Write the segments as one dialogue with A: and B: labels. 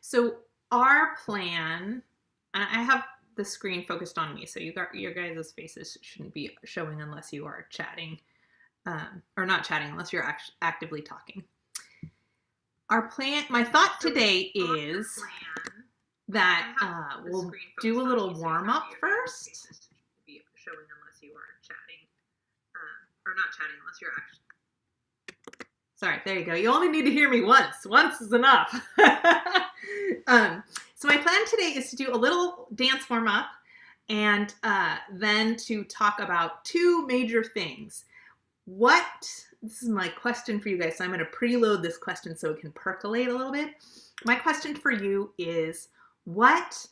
A: So our plan, and I have the screen focused on me, so your guys' faces shouldn't be showing unless you are chatting, or not chatting unless you're actively talking. Our plan, my thought today is that we'll do a little warm up first. Be showing unless you are chatting, or not chatting unless you're actually. Sorry, there you go. You only need to hear me once. Once is enough. So my plan today is to do a little dance warm up and then to talk about two major things. This is my question for you guys. So I'm going to preload this question so it can percolate a little bit. My question for you is, what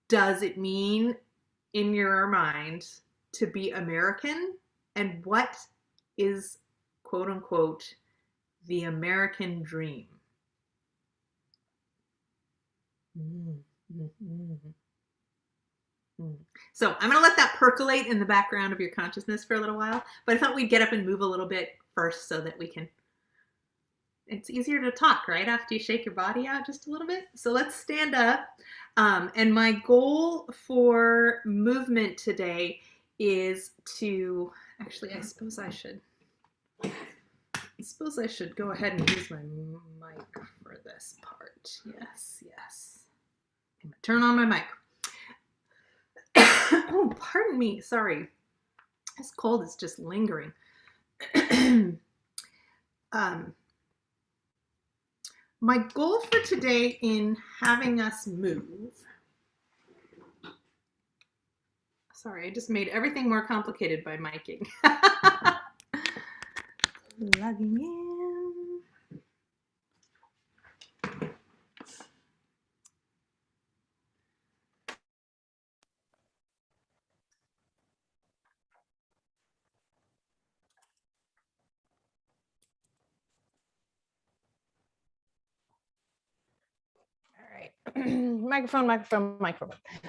A: does it mean in your mind to be American? And what is, quote unquote, the American dream? So I'm going to let that percolate in the background of your consciousness for a little while, but I thought we'd get up and move a little bit first so that we can, it's easier to talk, right? After you shake your body out just a little bit. So let's stand up. And my goal for movement today is to, actually, I suppose I should go ahead and use my mic for this part. Yes. I'm gonna turn on my mic. Oh, pardon me. Sorry. This cold is just lingering. My goal for today in having us move. Sorry, I just made everything more complicated by miking. Plugging in. Microphone.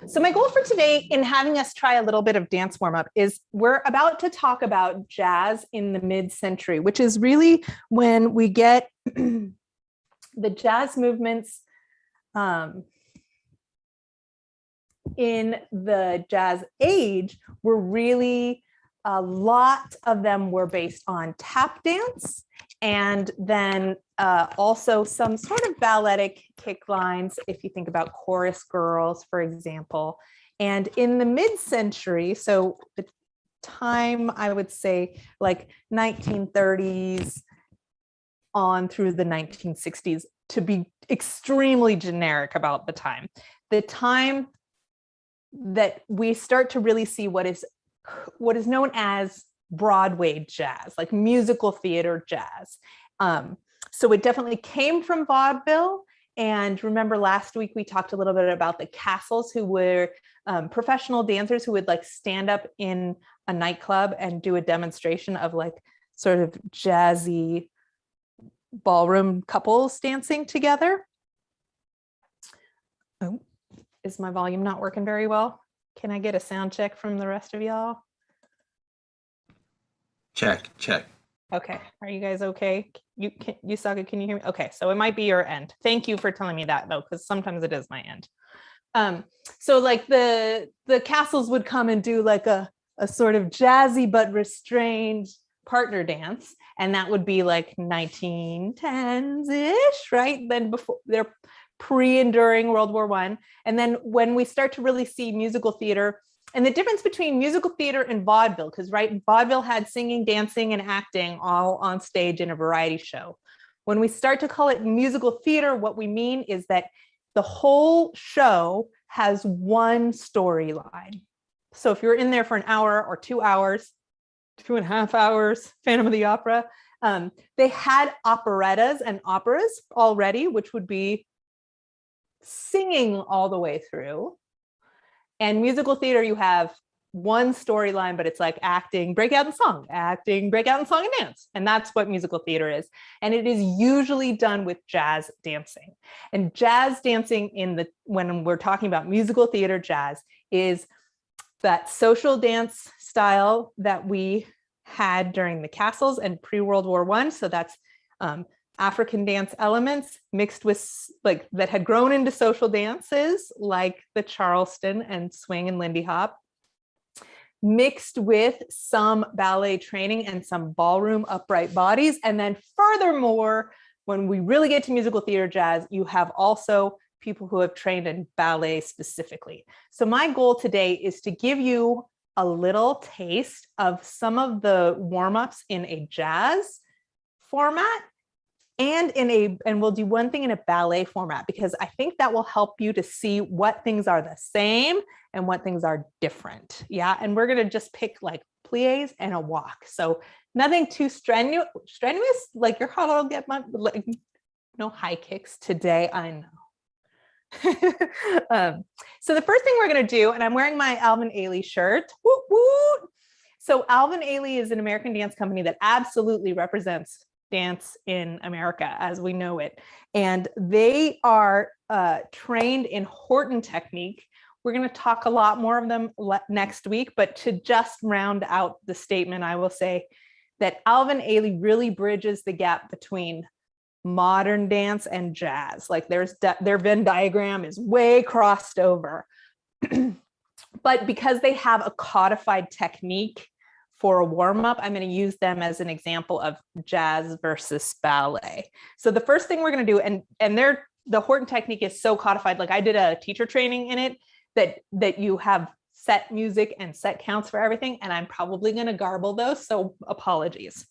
A: So my goal for today in having us try a little bit of dance warm up is we're about to talk about jazz in the mid-century, which is really when we get the jazz movements in the jazz age were really, a lot of them were based on tap dance, and then also some sort of balletic kick lines, if you think about chorus girls, for example. And in the mid-century, so the time I would say like 1930s on through the 1960s, to be extremely generic about the time that we start to really see what is known as Broadway jazz, like musical theater jazz. So it definitely came from vaudeville. And remember last week, we talked a little bit about the castles, who were professional dancers who would like stand up in a nightclub and do a demonstration of like sort of jazzy ballroom couples dancing together. Oh, is my volume not working very well? Can I get a sound check from the rest of y'all?
B: Check.
A: Okay, are you guys okay? Yusaga, can you hear me? Okay, so it might be your end. Thank you for telling me that though, because sometimes it is my end. So like the castles would come and do like a sort of jazzy but restrained partner dance, and that would be like 1910s-ish, right? Then before they're pre and during World War I. And then when we start to really see musical theater, and the difference between musical theater and vaudeville, because right, vaudeville had singing, dancing, and acting all on stage in a variety show. When we start to call it musical theater, what we mean is that the whole show has one storyline. So if you're in there for an hour or 2 hours, 2.5 hours, Phantom of the Opera, they had operettas and operas already, which would be singing all the way through. And musical theater, you have one storyline, but it's like acting, breakout, and song, acting, breakout, and song, and dance. And that's what musical theater is. And it is usually done with jazz dancing. And jazz dancing when we're talking about musical theater jazz is that social dance style that we had during the castles and pre-World War I. So that's African dance elements mixed with like that had grown into social dances like the Charleston and swing and Lindy Hop, mixed with some ballet training and some ballroom upright bodies. And then furthermore, when we really get to musical theater jazz, you have also people who have trained in ballet specifically. So my goal today is to give you a little taste of some of the warm-ups in a jazz format and we'll do one thing in a ballet format, because I think that will help you to see what things are the same and what things are different. Yeah. And we're going to just pick like plies and a walk. So nothing too strenuous, like your heart will get like no high kicks today. I know. So the first thing we're going to do, and I'm wearing my Alvin Ailey shirt. Woo, woo. So Alvin Ailey is an American dance company that absolutely represents dance in America as we know it. And they are trained in Horton technique. We're going to talk a lot more of them next week, but to just round out the statement, I will say that Alvin Ailey really bridges the gap between modern dance and jazz. Like their Venn diagram is way crossed over. But because they have a codified technique for a warm-up, I'm going to use them as an example of jazz versus ballet. So the first thing we're going to do, and the Horton technique is so codified, like I did a teacher training in it, that you have set music and set counts for everything, and I'm probably going to garble those, so apologies.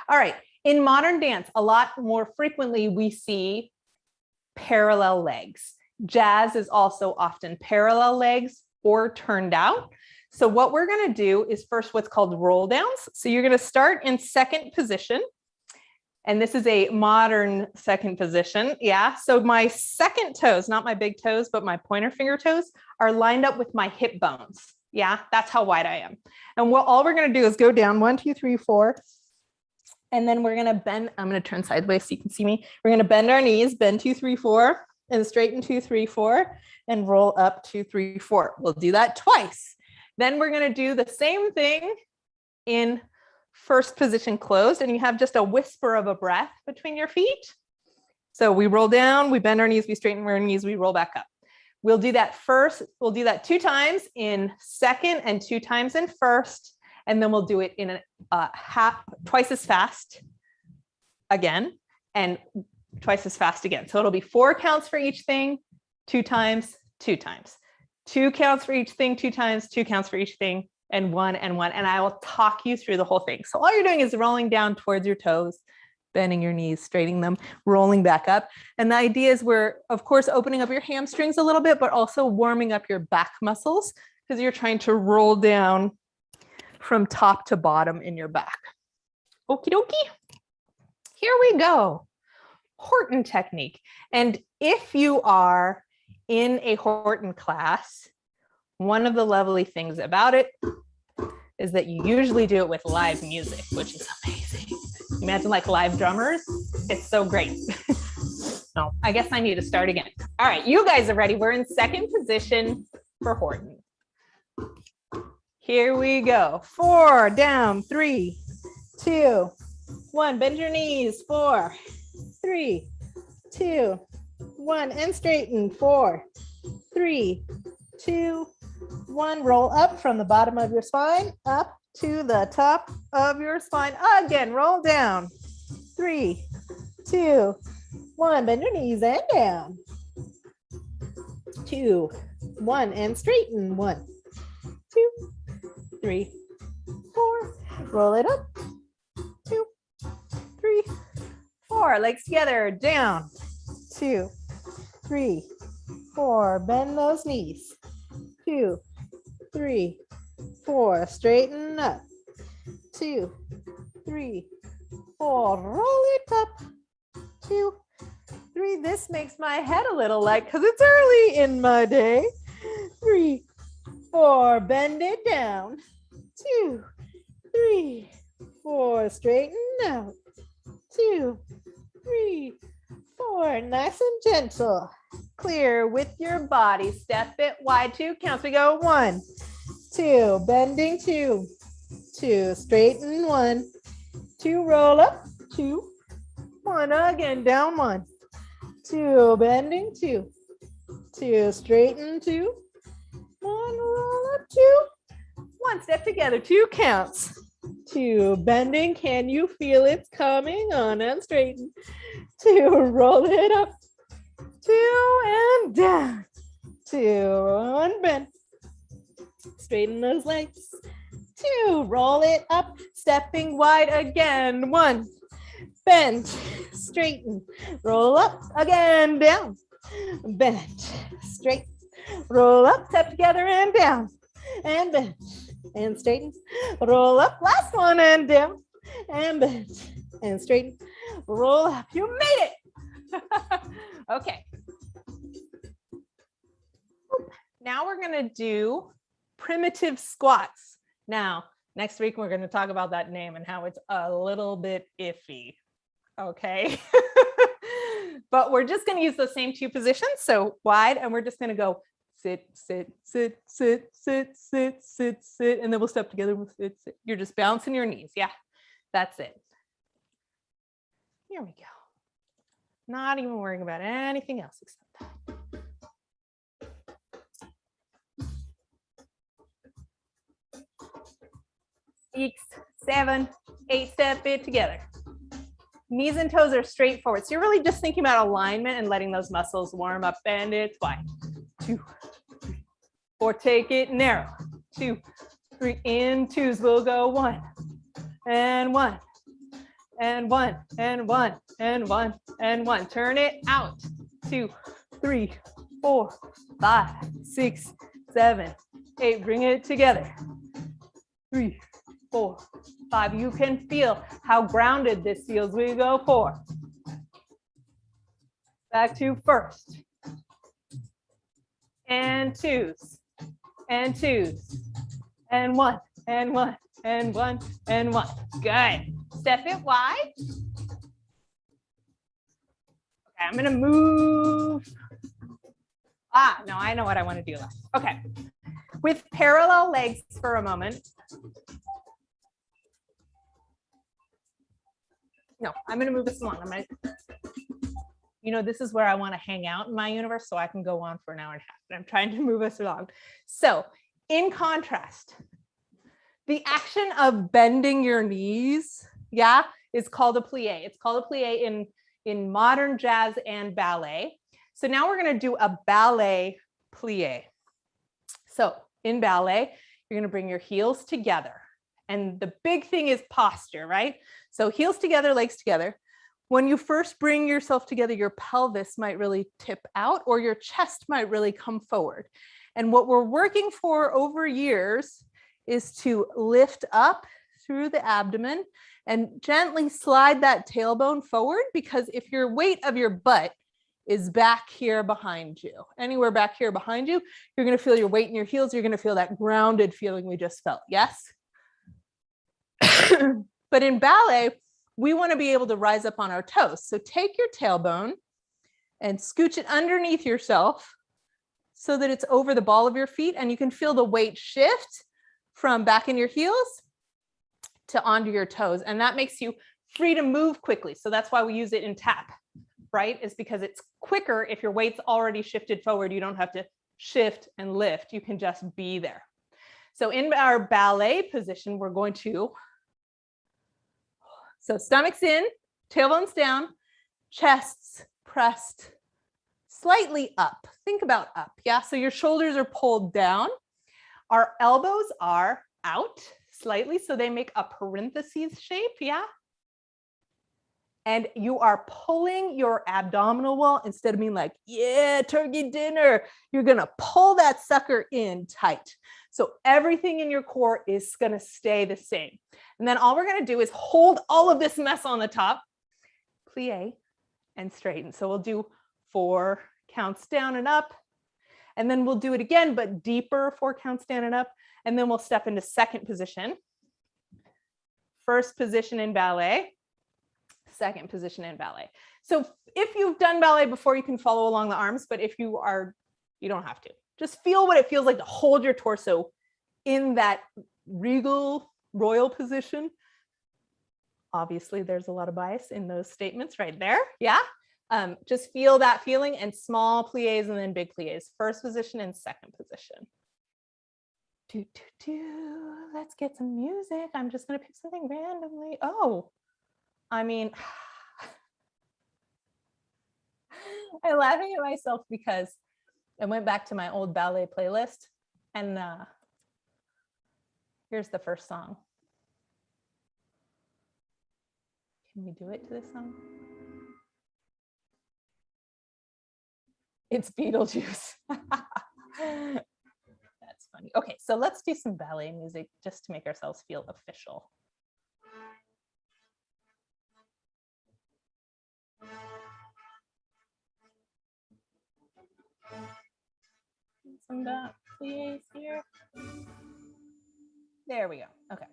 A: All right, in modern dance, a lot more frequently we see parallel legs. Jazz is also often parallel legs or turned out. So what we're going to do is first what's called roll downs. So you're going to start in second position. And this is a modern second position. Yeah. So my second toes, not my big toes, but my pointer finger toes are lined up with my hip bones. Yeah. That's how wide I am. And all we're going to do is go down 1, 2, 3, 4. And then we're going to bend. I'm going to turn sideways so you can see me. We're going to bend our knees, bend 2, 3, 4, and straighten 2, 3, 4, and roll up 2, 3, 4. We'll do that twice. Then we're going to do the same thing in first position closed, and you have just a whisper of a breath between your feet. So we roll down, we bend our knees, we straighten our knees, we roll back up. We'll do that first. We'll do that 2 times in second and 2 times in first, and then we'll do it in twice as fast again, and twice as fast again. So it'll be 4 counts for each thing, 2 times, 2 times. 2 counts for each thing, 2 times, 2 counts for each thing, and 1 and 1. And I will talk you through the whole thing. So all you're doing is rolling down towards your toes, bending your knees, straightening them, rolling back up. And the idea is we're, of course, opening up your hamstrings a little bit, but also warming up your back muscles because you're trying to roll down from top to bottom in your back. Okie dokie. Here we go. Horton technique. And if you are in a Horton class, one of the lovely things about it is that you usually do it with live music, which is amazing. Imagine like live drummers. It's so great. No, I guess I need to start again. All right, you guys are ready. We're in second position for Horton. Here we go. 4, down, 3, 2, 1. Bend your knees. 4, 3, 2, 1, and straighten. 4, 3, 2, 1. Roll up from the bottom of your spine up to the top of your spine. Again, roll down. 3, 2, 1. Bend your knees and down. 2, 1, and straighten. 1, 2, 3, 4. Roll it up. 2, 3, 4. Legs together. Down. 2, 3, 4. Bend those knees. 2, 3, 4. Straighten up. 2, 3, 4. Roll it up. 2, 3. This makes my head a little light because it's early in my day. 3, 4. Bend it down. 2, 3, 4. Straighten out. 2, 3, 4. Nice and gentle. Clear with your body. Step it wide. 2 counts. We go 1, 2. Bending 2, 2. Straighten 1, 2. Roll up. 2, 1 again, down 1, 2, bending 2, 2, straighten 2, 1, roll up 2, 1, step together, 2 counts, 2, bending, can you feel it's coming on and straighten, 2, roll it up, 2, and down, 2, 1, bend, straighten those legs, 2, roll it up, stepping wide again, 1, bend, straighten, roll up, again, down, bend, straight, roll up, step together and down, and bend, and straighten, roll up, last one, and down, and bend, and straighten, roll up, you made it. Okay. Now we're gonna do primitive squats. Now, next week, we're gonna talk about that name and how it's a little bit iffy, okay? But we're just gonna use those same 2 positions, so wide, and we're just gonna go sit, sit, sit, sit, sit, sit, sit, sit, and then we'll step together, we'll sit, sit. You're just bouncing your knees, yeah, that's it. Here we go. Not even worrying about anything else except that. 6, 7, 8, step it together. Knees and toes are straight forward. So you're really just thinking about alignment and letting those muscles warm up, and it's wide. 2, 3, 4, take it narrow. 2, 3, in 2s, we'll go 1, and 1, and 1, and 1, and 1, and 1. Turn it out. 2, 3, 4, 5, 6, 7, 8. Bring it together. 3, 4, 5. You can feel how grounded this feels. We go 4. Back to first. And 2s. And 2s. And 1. And 1. And 1. And 1. Good. Step it wide. Okay, I'm going to move. No, I know what I want to do last. Okay. With parallel legs for a moment. No, I'm going to move this along. This is where I want to hang out in my universe, so I can go on for an hour and a half. And I'm trying to move us along. So in contrast, the action of bending your knees, yeah, is called a plie. It's called a plie in modern jazz and ballet. So now we're going to do a ballet plie. So in ballet, you're going to bring your heels together. And the big thing is posture, right? So heels together, legs together. When you first bring yourself together, your pelvis might really tip out or your chest might really come forward. And what we're working for over years is to lift up through the abdomen and gently slide that tailbone forward, because if your weight of your butt is back here behind you, anywhere back here behind you, you're going to feel your weight in your heels. You're going to feel that grounded feeling we just felt. Yes. But in ballet, we want to be able to rise up on our toes. So take your tailbone and scooch it underneath yourself so that it's over the ball of your feet, and you can feel the weight shift from back in your heels to onto your toes. And that makes you free to move quickly. So that's why we use it in tap, right? Is because it's quicker. If your weight's already shifted forward, you don't have to shift and lift. You can just be there. So in our ballet position, we're going to, so stomach's in, tailbone's down, chests pressed slightly up. Think about up, yeah? So your shoulders are pulled down. Our elbows are out slightly, so they make a parentheses shape, yeah? And you are pulling your abdominal wall instead of being like, yeah, turkey dinner. You're gonna pull that sucker in tight. So everything in your core is gonna stay the same. And then all we're gonna do is hold all of this mess on the top, plie, and straighten. So we'll do 4 counts down and up, and then we'll do it again, but deeper, 4 counts down and up, and then we'll step into second position. First position in ballet, second position in ballet. So if you've done ballet before, you can follow along the arms, but if you are, you don't have to. Just feel what it feels like to hold your torso in that regal royal position. Obviously, there's a lot of bias in those statements right there. Yeah. Just feel that feeling, and small plies and then big plies. First position and second position. Do, do, do. Let's get some music. I'm just going to pick something randomly. Oh, I mean, I'm laughing at myself because I went back to my old ballet playlist, and here's the first song. Can we do it to this song? It's Beetlejuice. That's funny. Okay, so let's do some ballet music just to make ourselves feel official. Some plies here. There we go. Okay.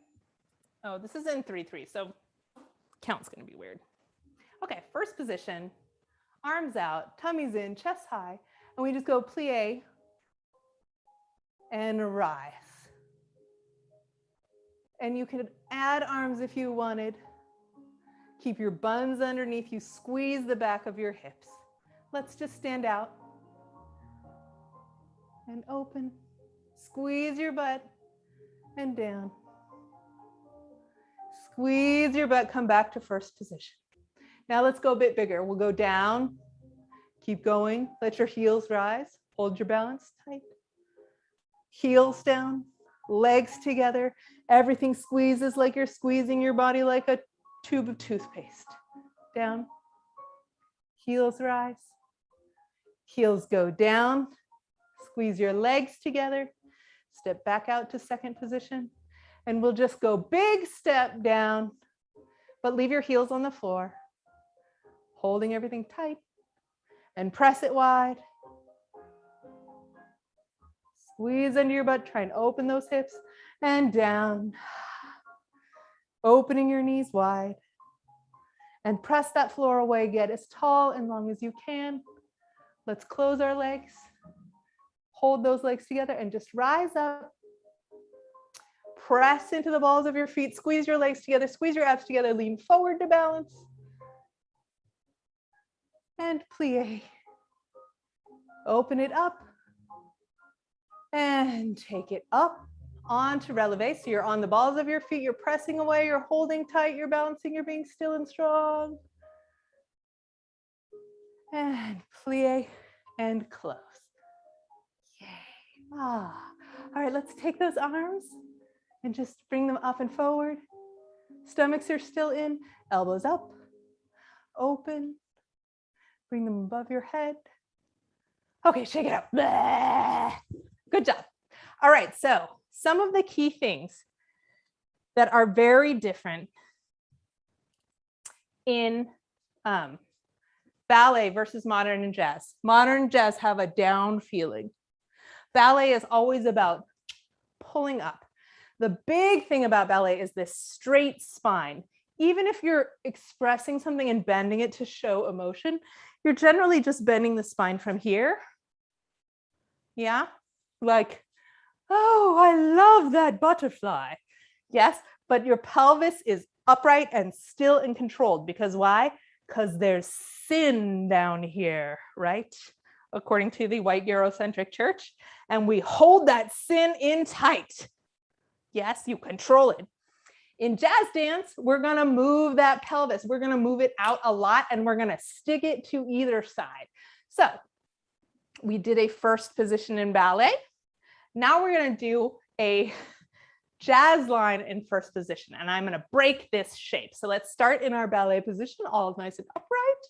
A: Oh, this is in 3/3, so count's gonna be weird. Okay, first position, arms out, tummies in, chest high, and we just go plie and rise. And you could add arms if you wanted. Keep your buns underneath you, squeeze the back of your hips. Let's just stand out and open. Squeeze your butt and down. Squeeze your butt, come back to first position. Now let's go a bit bigger. We'll go down, keep going. Let your heels rise. Hold your balance tight. Heels down, legs together. Everything squeezes like you're squeezing your body like a tube of toothpaste. Down, heels rise. Heels go down. Squeeze your legs together. Step back out to second position. And we'll just go big step down, but leave your heels on the floor. Holding everything tight and press it wide. Squeeze under your butt, try and open those hips and down. Opening your knees wide and press that floor away. Get as tall and long as you can. Let's close our legs. Hold those legs together and just rise up. Press into the balls of your feet. Squeeze your legs together. Squeeze your abs together. Lean forward to balance. And plie. Open it up. And take it up onto releve. So you're on the balls of your feet. You're pressing away. You're holding tight. You're balancing. You're being still and strong. And plie and close. Yay. Ah. All right, let's take those arms and just bring them up and forward. Stomachs are still in. Elbows up. Open. Bring them above your head. Okay, shake it out. Blah. Good job. All right, so some of the key things that are very different in ballet versus modern and jazz. Modern and jazz have a down feeling. Ballet is always about pulling up. The big thing about ballet is this straight spine. Even if you're expressing something and bending it to show emotion, you're generally just bending the spine from here. Yeah, like, oh, I love that butterfly. Yes, but your pelvis is upright and still and controlled. Because why? Because there's sin down here, right? According to the white Eurocentric church. And we hold that sin in tight. Yes, you control it. In jazz dance, we're gonna move that pelvis. We're gonna move it out a lot and we're gonna stick it to either side. So we did a first position in ballet. Now we're gonna do a jazz line in first position and I'm gonna break this shape. So let's start in our ballet position, all nice and upright.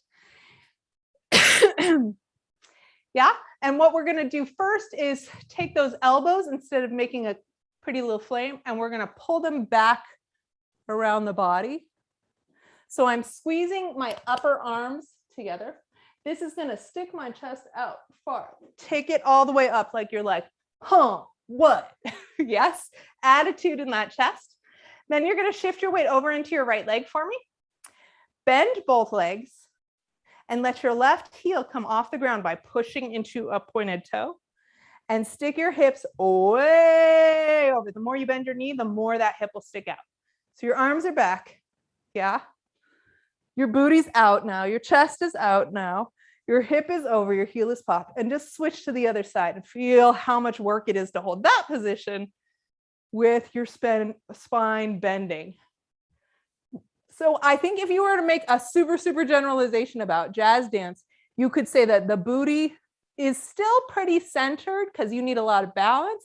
A: Yeah, and what we're gonna do first is take those elbows instead of making a pretty little flame and we're gonna pull them back around the body. So I'm squeezing my upper arms together. This is gonna stick my chest out far. Take it all the way up like you're like, huh, what? Yes, attitude in that chest. Then you're gonna shift your weight over into your right leg for me. Bend both legs and let your left heel come off the ground by pushing into a pointed toe. And stick your hips way over. The more you bend your knee, the more that hip will stick out. So your arms are back. Yeah. Your booty's out now. Your chest is out now. Your hip is over, your heel is popped, and just switch to the other side and feel how much work it is to hold that position with your spine bending. So I think if you were to make a super, super generalization about jazz dance, you could say that the booty is still pretty centered because you need a lot of balance,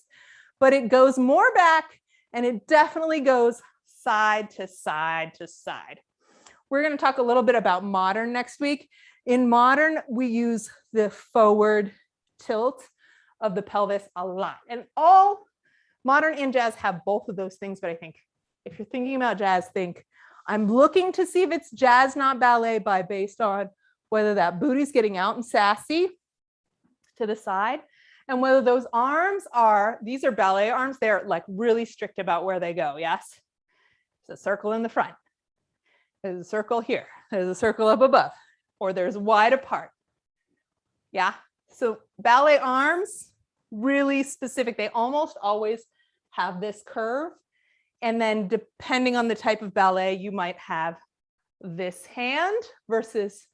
A: but it goes more back and it definitely goes side to side to side. We're going to talk a little bit about modern next week. In modern, we use the forward tilt of the pelvis a lot. And all modern and jazz have both of those things. But I think if you're thinking about jazz, think, I'm looking to see if it's jazz, not ballet, based on whether that booty's getting out and sassy to the side, and whether those arms are, these are ballet arms, they're like really strict about where they go. Yes. There's a circle in the front. There's a circle here. There's a circle up above. Or there's wide apart. Yeah. So ballet arms, really specific. They almost always have this curve. And then depending on the type of ballet, you might have this hand versus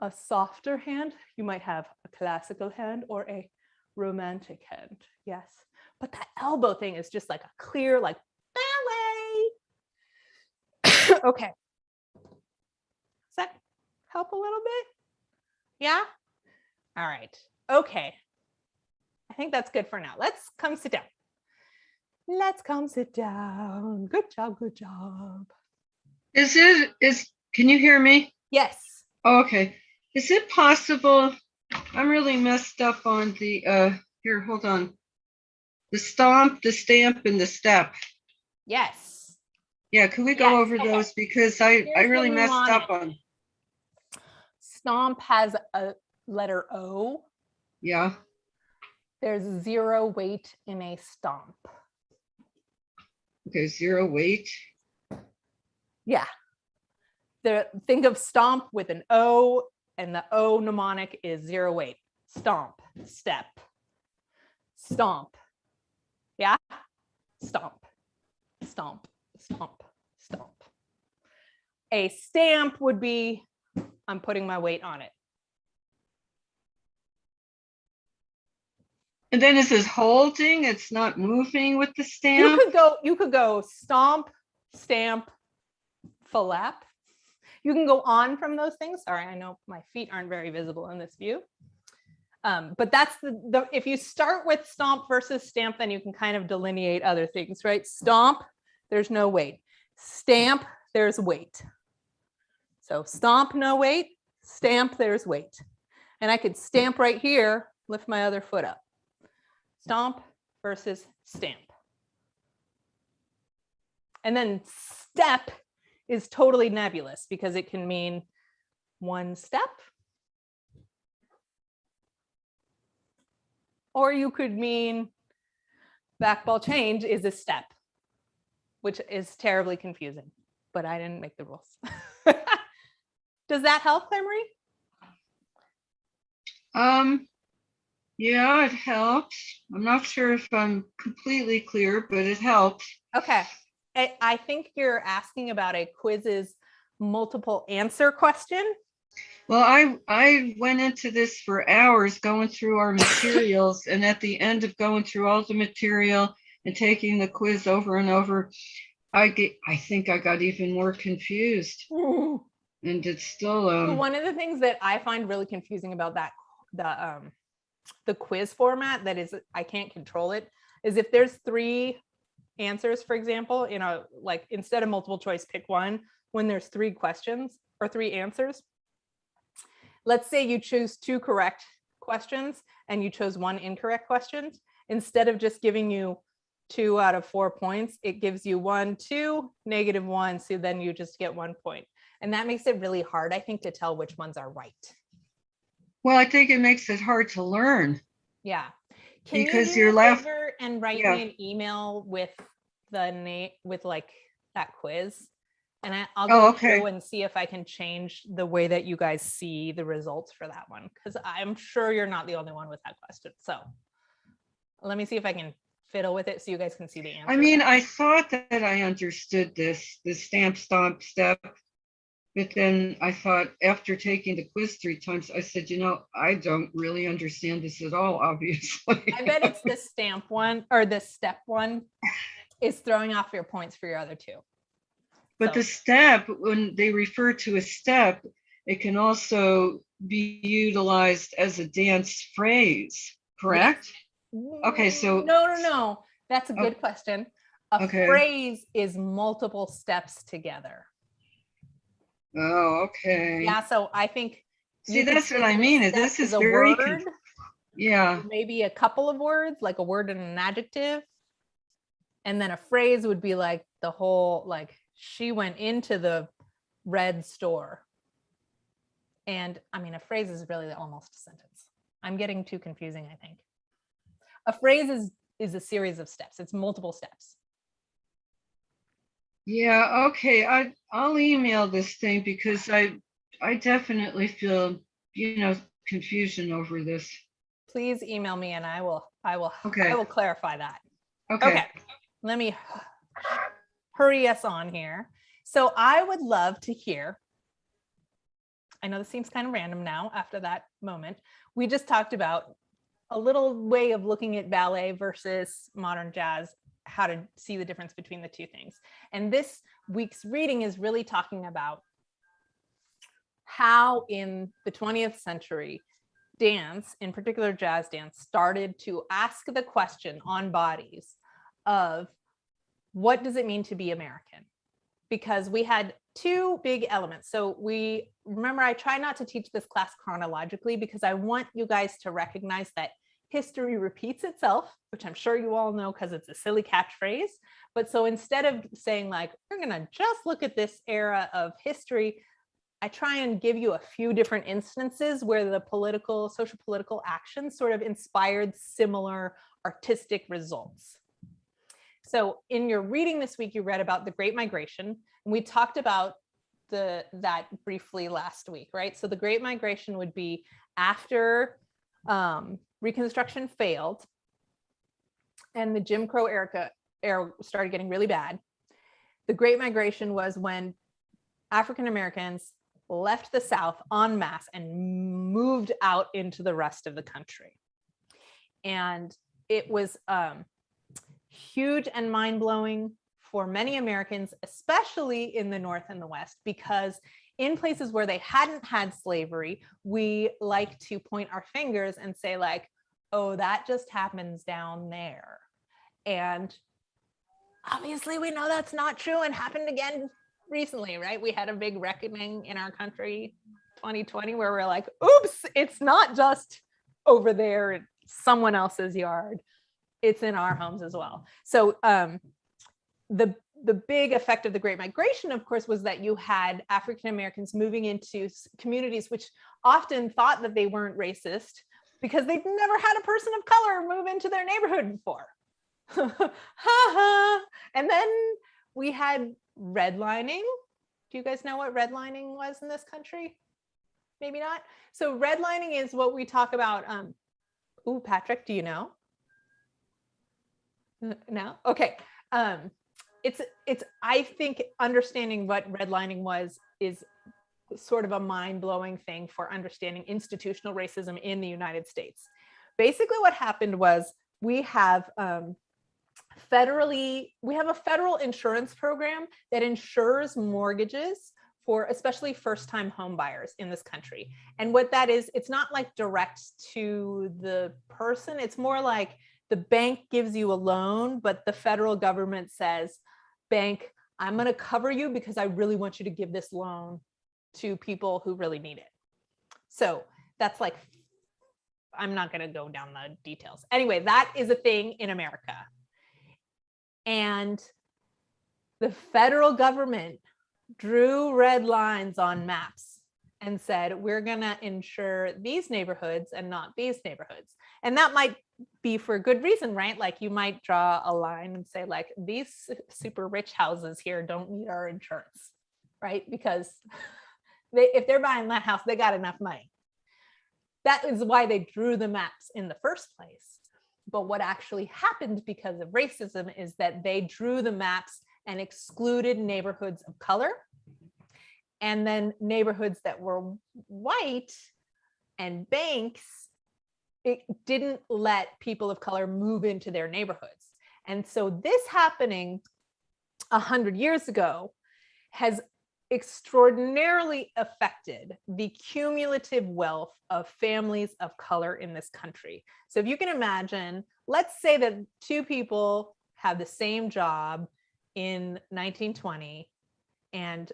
A: a softer hand. You might have a classical hand or a romantic hand. Yes. But that elbow thing is just like a clear, like ballet. Okay. Does that help a little bit? Yeah? All right. Okay. I think that's good for now. Let's come sit down. Let's come sit down. Good job. Good job.
B: Can you hear me?
A: Yes.
B: Oh, okay. Is it possible? I'm really messed up on the, here, hold on. The stomp, the stamp, and the step.
A: Yes.
B: Yeah, can we go over those? Because I really messed up on.
A: Stomp has a letter O.
B: Yeah.
A: There's 0 weight in a stomp.
B: Okay, 0 weight.
A: Yeah. Think of stomp with an O, and the O mnemonic is 0 weight. Stomp, step, stomp. Yeah? Stomp, stomp, stomp, stomp. A stamp would be, I'm putting my weight on it.
B: And then it says holding, it's not moving with the stamp.
A: You could go stomp, stamp, flap. You can go on from those things. Sorry, I know my feet aren't very visible in this view. But that's if you start with stomp versus stamp, then you can kind of delineate other things, right? Stomp, there's no weight. Stamp, there's weight. So stomp, no weight. Stamp, there's weight. And I could stamp right here, lift my other foot up. Stomp versus stamp. And then step is totally nebulous because it can mean one step, or you could mean back ball change is a step, which is terribly confusing, but I didn't make the rules. Does that help, Claire Marie?
B: Yeah, it helps. I'm not sure if I'm completely clear, but it helps.
A: Okay. I think you're asking about a quiz's multiple answer question.
B: Well, I went into this for hours going through our materials, and at the end of going through all the material and taking the quiz over and over, I think I got even more confused.
A: Ooh.
B: And it's still
A: one of the things that I find really confusing about that the quiz format that is I can't control it is if there's 3 answers, for example, like instead of multiple choice, pick one. When there's 3 questions or 3 answers, let's say you choose 2 correct questions and you chose 1 incorrect question. Instead of just giving you 2 out of 4 points, it gives you 1, 2, -1. So then you just get 1 point. And that makes it really hard, I think, to tell which ones are right.
B: Well, I think it makes it hard to learn.
A: Yeah. Can
B: because
A: you
B: you're left
A: and write me an email with the name, with like that quiz? And I'll go through and see if I can change the way that you guys see the results for that one. Because I'm sure you're not the only one with that question. So let me see if I can fiddle with it so you guys can see the answer.
B: I mean, I thought that I understood the stamp stomp step, but then I thought after taking the quiz 3 times, I said, I don't really understand this at all, obviously.
A: I bet it's the stamp one, or the step one is throwing off your points for your other two.
B: But the step, when they refer to a step, it can also be utilized as a dance phrase, correct? Okay, so
A: no. That's a good question. A phrase is multiple steps together.
B: Oh, okay.
A: Yeah, so I think.
B: See, that's what I mean. This is very
A: word.
B: Yeah.
A: Maybe a couple of words, like a word and an adjective. And then a phrase would be like the whole, like, she went into the red store. And I mean, a phrase is really almost a sentence. I'm getting too confusing, I think. A phrase is a series of steps. It's multiple steps.
B: Yeah, okay. I'll email this thing because I definitely feel, confusion over this.
A: Please email me and I will
B: Okay.
A: I will clarify that.
B: Okay.
A: Let me hurry us on here. So I would love to hear, I know this seems kind of random now after that moment. We just talked about a little way of looking at ballet versus modern jazz, how to see the difference between the two things. And this week's reading is really talking about how in the 20th century, dance, in particular jazz dance, started to ask the question on bodies of what does it mean to be American? Because we had two big elements. So remember, I try not to teach this class chronologically because I want you guys to recognize that history repeats itself, which I'm sure you all know because it's a silly catchphrase. But so instead of saying like, we're gonna just look at this era of history, I try and give you a few different instances where the social political actions sort of inspired similar artistic results. So in your reading this week, you read about the Great Migration, and we talked about that briefly last week, right? So the Great Migration would be after Reconstruction failed and the Jim Crow era started getting really bad. The Great Migration was when African Americans left the South en masse and moved out into the rest of the country. And it was huge and mind-blowing for many Americans, especially in the North and the West, because in places where they hadn't had slavery, we like to point our fingers and say like, oh, that just happens down there. And obviously we know that's not true and happened again recently, right? We had a big reckoning in our country, 2020, where we're like, oops, it's not just over there in someone else's yard. It's in our homes as well. So the big effect of the Great Migration, of course, was that you had African Americans moving into communities which often thought that they weren't racist because they'd never had a person of color move into their neighborhood before. And then we had redlining. Do you guys know what redlining was in this country? Maybe not. So redlining is what we talk about. Ooh, Patrick, do you know? No? Okay. It's I think understanding what redlining was is sort of a mind-blowing thing for understanding institutional racism in the United States. Basically what happened was we have a federal insurance program that insures mortgages for especially first-time home buyers in this country. And what that is, it's not like direct to the person. It's more like the bank gives you a loan, but the federal government says, bank, I'm going to cover you because I really want you to give this loan to people who really need it. So that's like, I'm not going to go down the details. Anyway, that is a thing in America. And the federal government drew red lines on maps and said, we're going to insure these neighborhoods and not these neighborhoods. And that might be for a good reason, right? Like you might draw a line and say like, these super rich houses here don't need our insurance, right? Because if they're buying that house, they got enough money. That is why they drew the maps in the first place. But what actually happened because of racism is that they drew the maps and excluded neighborhoods of color. And then neighborhoods that were white and banks, it didn't let people of color move into their neighborhoods. And so this happening 100 years ago has extraordinarily affected the cumulative wealth of families of color in this country. So if you can imagine, let's say that two people have the same job in 1920 and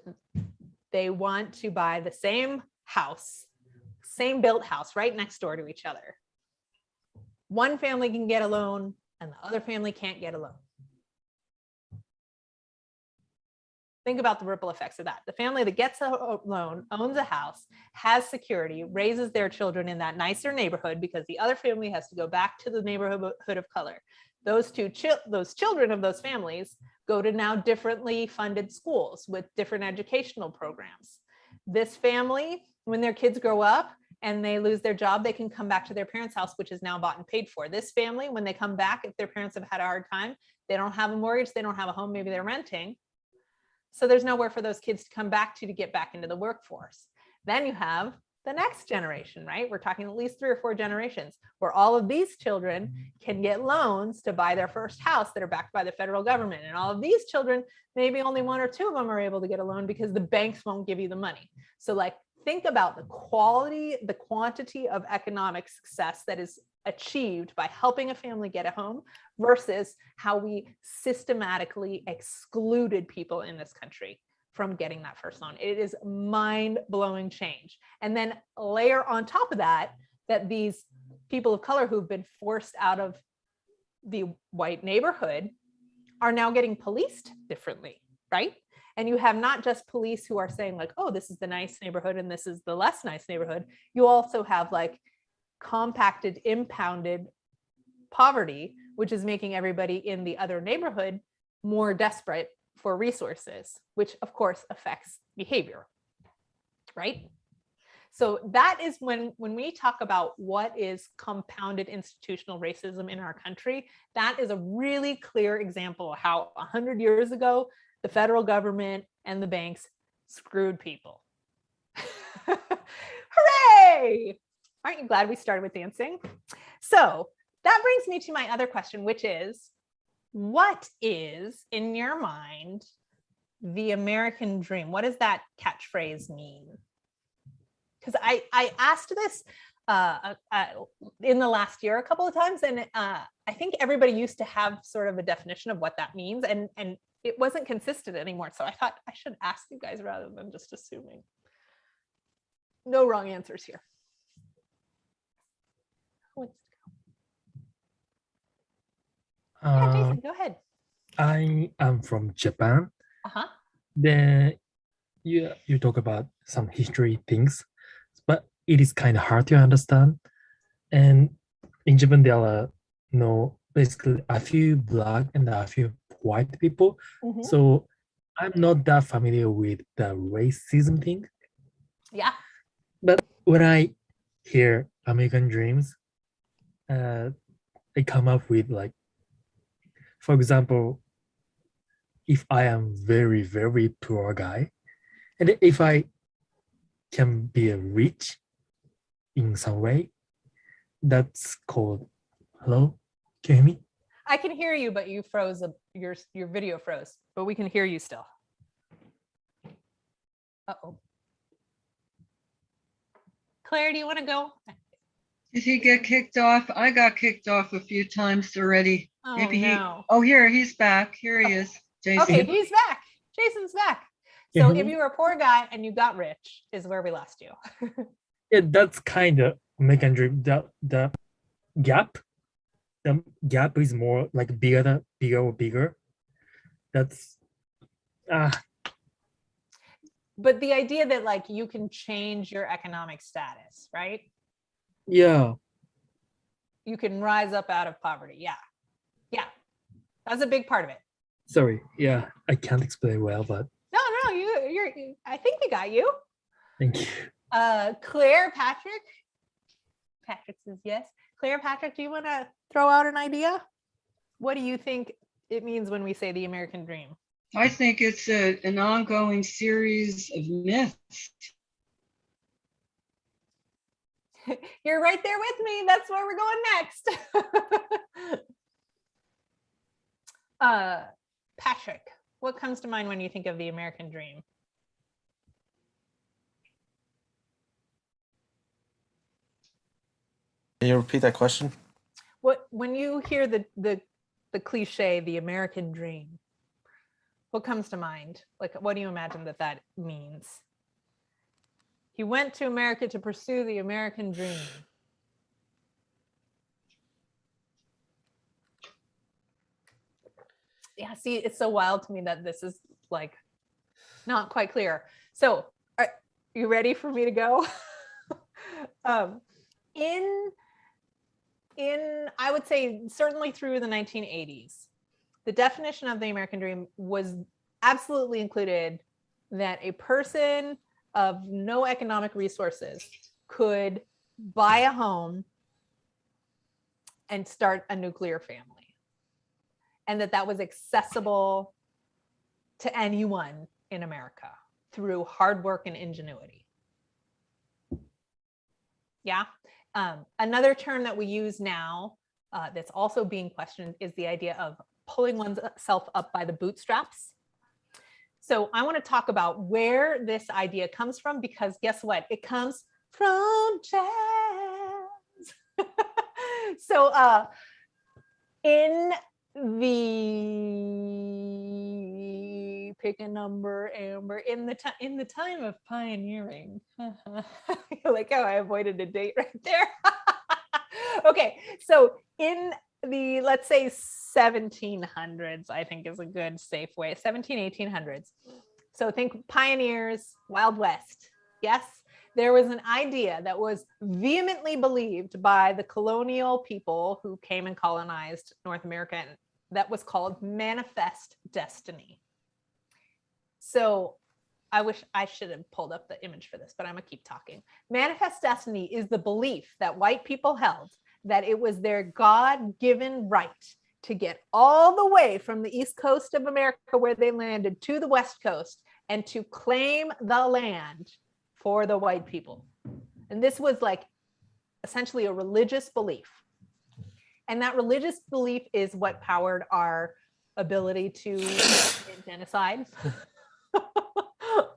A: they want to buy the same house, same built house right next door to each other. One family can get a loan and the other family can't get a loan. Think about the ripple effects of that. The family that gets a loan, owns a house, has security, raises their children in that nicer neighborhood because the other family has to go back to the neighborhood of color. Those children of those families go to now differently funded schools with different educational programs. This family, when their kids grow up and they lose their job, they can come back to their parents' house, which is now bought and paid for. This family, when they come back, if their parents have had a hard time, they don't have a mortgage, they don't have a home, maybe they're renting. So there's nowhere for those kids to come back to get back into the workforce. Then you have the next generation, right? We're talking at least 3 or 4 generations where all of these children can get loans to buy their first house that are backed by the federal government. And all of these children, maybe only 1 or 2 of them are able to get a loan because the banks won't give you the money. So like, think about the quality, the quantity of economic success that is achieved by helping a family get a home versus how we systematically excluded people in this country from getting that first loan. It is mind-blowing change. And then layer on top of that, that these people of color who've been forced out of the white neighborhood are now getting policed differently, right? And you have not just police who are saying like, oh, this is the nice neighborhood and this is the less nice neighborhood. You also have like compacted, impounded poverty, which is making everybody in the other neighborhood more desperate for resources, which of course affects behavior, right? So that is when we talk about what is compounded institutional racism in our country, that is a really clear example of how 100 years ago, the federal government and the banks screwed people. Hooray! Aren't you glad we started with dancing? So that brings me to my other question, which is, what is, in your mind, the American dream? What does that catchphrase mean? Because I asked this in the last year a couple of times, and I think everybody used to have sort of a definition of what that means, and it wasn't consistent anymore. So I thought I should ask you guys rather than just assuming. No wrong answers here. Yeah, Jason, go ahead.
C: I am from Japan.
A: Uh-huh.
C: Then you talk about some history things, but it is kind of hard to understand. And in Japan, there are basically a few black and a few white people.
A: Mm-hmm.
C: So I'm not that familiar with the racism thing.
A: Yeah.
C: But when I hear American dreams, I come up with like, for example, if I am very, very poor guy, and if I can be rich in some way, that's called, hello, can you hear me?
A: I can hear you, but you froze, your video froze, but we can hear you still. Uh-oh. Claire, do you want to go?
B: Did he get kicked off? I got kicked off a few times already.
A: Oh,
B: Maybe
A: no.
B: Oh, here, he's back. Here he is. Jason.
A: Okay, he's back. Jason's back. So if you were a poor guy and you got rich is where we lost you.
C: Yeah, that's kind of American dream. The gap is more like bigger or bigger. That's
A: But the idea that like you can change your economic status, right?
C: Yeah.
A: You can rise up out of poverty. Yeah. Yeah. That's a big part of it.
C: Sorry. Yeah, I can't explain well, but
A: No, you're I think we got you.
C: thank you.
A: Claire, Patrick says yes. Claire, Patrick, do you want to throw out an idea? What do you think it means when we say the American dream?
B: I think it's an ongoing series of myths.
A: You're right there with me. That's where we're going next. Patrick, what comes to mind when you think of the American dream?
D: Can you repeat that question?
A: When you hear the cliche, the American dream, what comes to mind? Like, what do you imagine that means? He went to America to pursue the American dream. Yeah, see, it's so wild to me that this is like not quite clear. So, are you ready for me to go? In I would say certainly through the 1980s, the definition of the American dream was absolutely included that a person of no economic resources could buy a home and start a nuclear family, and that was accessible to anyone in America through hard work and ingenuity. Yeah. Another term that we use now that's also being questioned is the idea of pulling oneself up by the bootstraps. So I want to talk about where this idea comes from, because guess what? It comes from jazz. So in the pick a number, Amber, in the time of pioneering. Like how I avoided a date right there. Okay, so in the, let's say 1700s, I think is a good safe way, 1800s. So think pioneers, Wild West. Yes, there was an idea that was vehemently believed by the colonial people who came and colonized North America, and that was called manifest destiny. So I wish I should have pulled up the image for this, but I'm gonna keep talking. Manifest destiny is the belief that white people held that it was their God-given right to get all the way from the East Coast of America where they landed to the West Coast and to claim the land for the white people. And this was like essentially a religious belief. And that religious belief is what powered our ability to commit genocide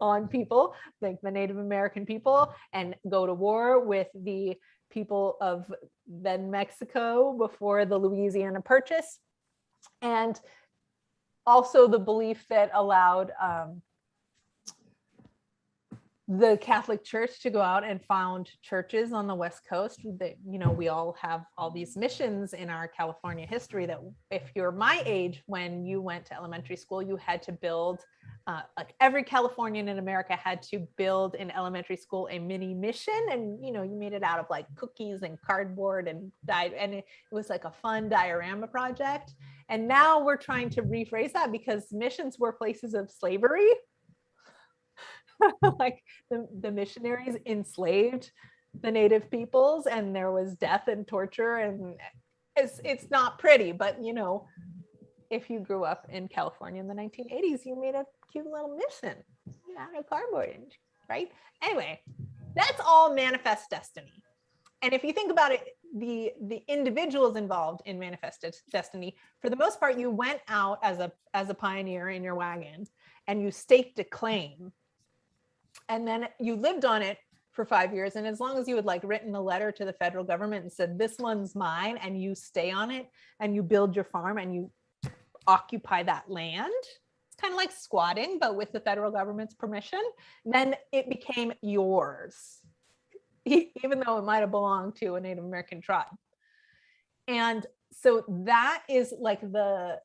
A: on people, like the Native American people, and go to war with the people of then Mexico before the Louisiana Purchase. And also the belief that allowed the Catholic Church to go out and found churches on the West Coast. That, you know, we all have all these missions in our California history that if you're my age, when you went to elementary school, you had to build, like every Californian in America had to build in elementary school a mini mission. And, you know, you made it out of like cookies and cardboard and it was like a fun diorama project. And now we're trying to rephrase that because missions were places of slavery. Like the missionaries enslaved the native peoples, and there was death and torture, and it's not pretty, but you know, if you grew up in California in the 1980s, you made a cute little mission out of cardboard, right? Anyway, that's all manifest destiny. And if you think about it, the individuals involved in manifest destiny, for the most part, you went out as a pioneer in your wagon and you staked a claim. And then you lived on it for 5 years. And as long as you had like written a letter to the federal government and said, this one's mine, and you stay on it and you build your farm and you occupy that land, it's kind of like squatting, but with the federal government's permission, then it became yours, even though it might have belonged to a Native American tribe. And so that is like the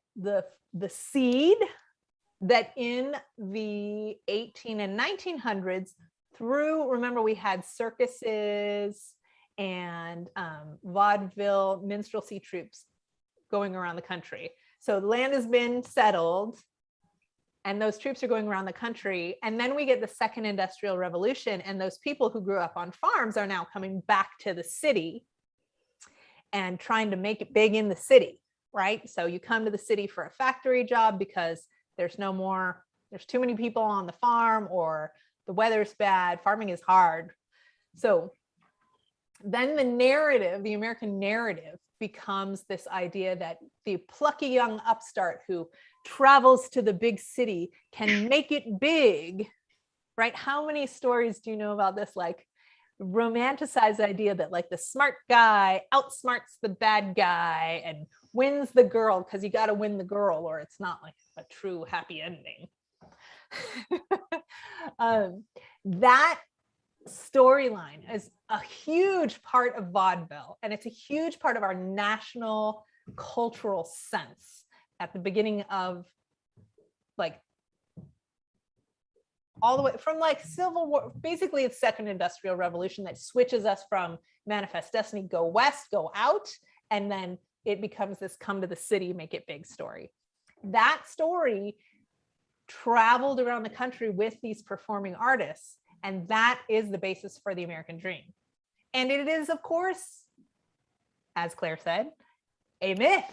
A: seed that in the 18 and 1900s through, remember we had circuses and vaudeville minstrelsy troupes going around the country. So the land has been settled and those troops are going around the country. And then we get the second industrial revolution, and those people who grew up on farms are now coming back to the city. and trying to make it big in the city, right? So you come to the city for a factory job because there's too many people on the farm, or the weather's bad, farming is hard. So then the American narrative becomes this idea that the plucky young upstart who travels to the big city can make it big, right? How many stories do you know about this, like romanticized idea that like the smart guy outsmarts the bad guy and wins the girl, because you got to win the girl or it's not like a true happy ending. That storyline is a huge part of vaudeville, and it's a huge part of our national cultural sense at the beginning of, like, all the way from like Civil War. Basically it's Second Industrial Revolution that switches us from Manifest Destiny, go west, go out, and then it becomes this come to the city, make it big story. That story traveled around the country with these performing artists, and that is the basis for the American dream. And it is, of course, as Claire said, a myth,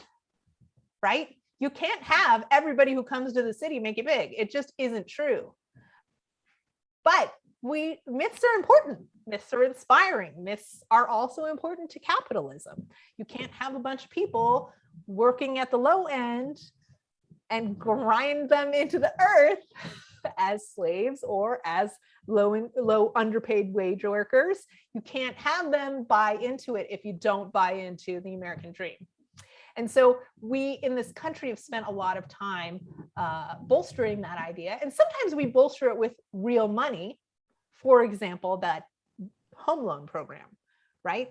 A: right? You can't have everybody who comes to the city make it big. It just isn't true. But myths are important. Myths are inspiring. Myths are also important to capitalism. You can't have a bunch of people working at the low end and grind them into the earth as slaves or as low underpaid wage workers. You can't have them buy into it if you don't buy into the American dream. And so we in this country have spent a lot of time bolstering that idea. And sometimes we bolster it with real money. For example, that home loan program, right?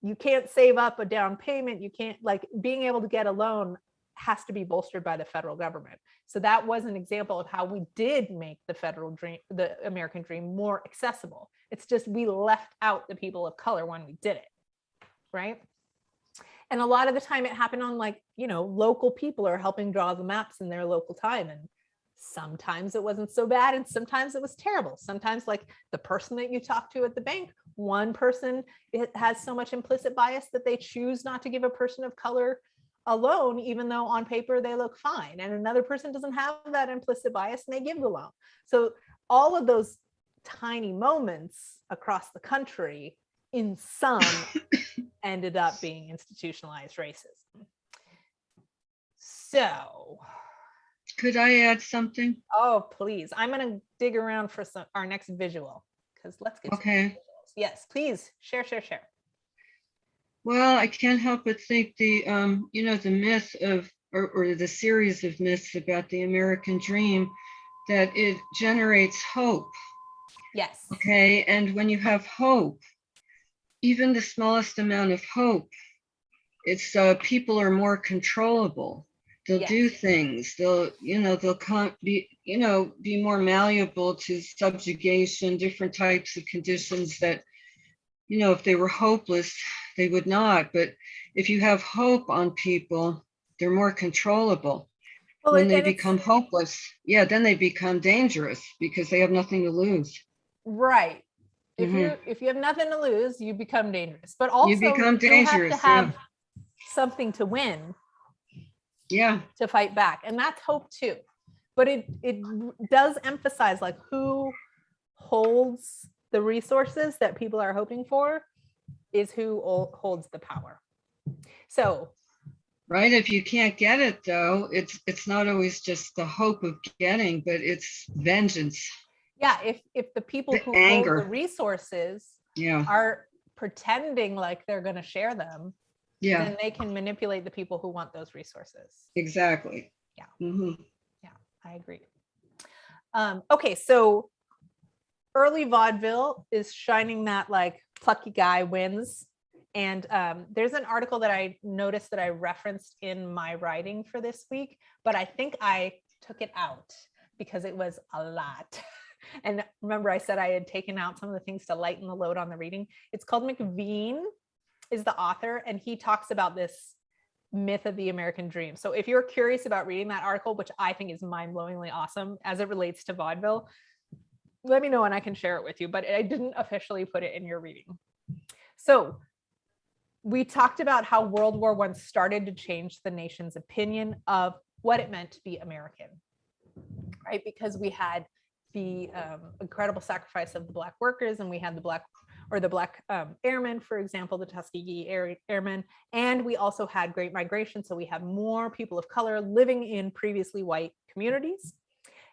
A: You can't save up a down payment. You can't, like, being able to get a loan has to be bolstered by the federal government. So that was an example of how we did make the federal dream, the American dream, more accessible. It's just we left out the people of color when we did it, right? And a lot of the time it happened on, like, you know, local people are helping draw the maps in their local time. And sometimes it wasn't so bad and sometimes it was terrible. Sometimes, like, the person that you talk to at the bank, one person, it has so much implicit bias that they choose not to give a person of color a loan, even though on paper they look fine. And another person doesn't have that implicit bias and they give the loan. So all of those tiny moments across the country in some ended up being institutionalized racism. So,
B: could I add something?
A: Oh, please. I'm going to dig around for our next visual, because let's get
B: okay.
A: to visuals. Yes, please share.
B: Well, I can't help but think the the myth of, or the series of myths about the American dream, that it generates hope.
A: Yes.
B: Okay, and when you have hope, even the smallest amount of hope, it's people are more controllable. They'll do things. They'll be more malleable to subjugation, different types of conditions that, if they were hopeless, they would not. But if you have hope on people, they're more controllable. Well, when they become hopeless, then they become dangerous because they have nothing to lose.
A: Right. If you have nothing to lose, you become dangerous. But also you become dangerous. You have to have something to win.
B: Yeah.
A: To fight back. And that's hope too. But it does emphasize, like, who holds the resources that people are hoping for is who holds the power. So,
B: right, if you can't get it though, it's not always just the hope of getting, but it's vengeance.
A: Yeah, if the people who hold the resources are pretending like they're going to share them, then they can manipulate the people who want those resources.
B: Exactly.
A: Yeah.
B: Mm-hmm.
A: Yeah, I agree. Okay, so early vaudeville is shining that, like, plucky guy wins. And there's an article that I noticed that I referenced in my writing for this week, but I think I took it out because it was a lot. And remember, I said I had taken out some of the things to lighten the load on the reading. It's called McLean is the author, and he talks about this myth of the American dream. So if you're curious about reading that article, which I think is mind-blowingly awesome as it relates to vaudeville, let me know and I can share it with you, but I didn't officially put it in your reading. So we talked about how World War I started to change the nation's opinion of what it meant to be American, right? Because we had the incredible sacrifice of the Black workers, and we had the Black airmen, for example, the Tuskegee Airmen, and we also had Great Migration. So we had more people of color living in previously white communities.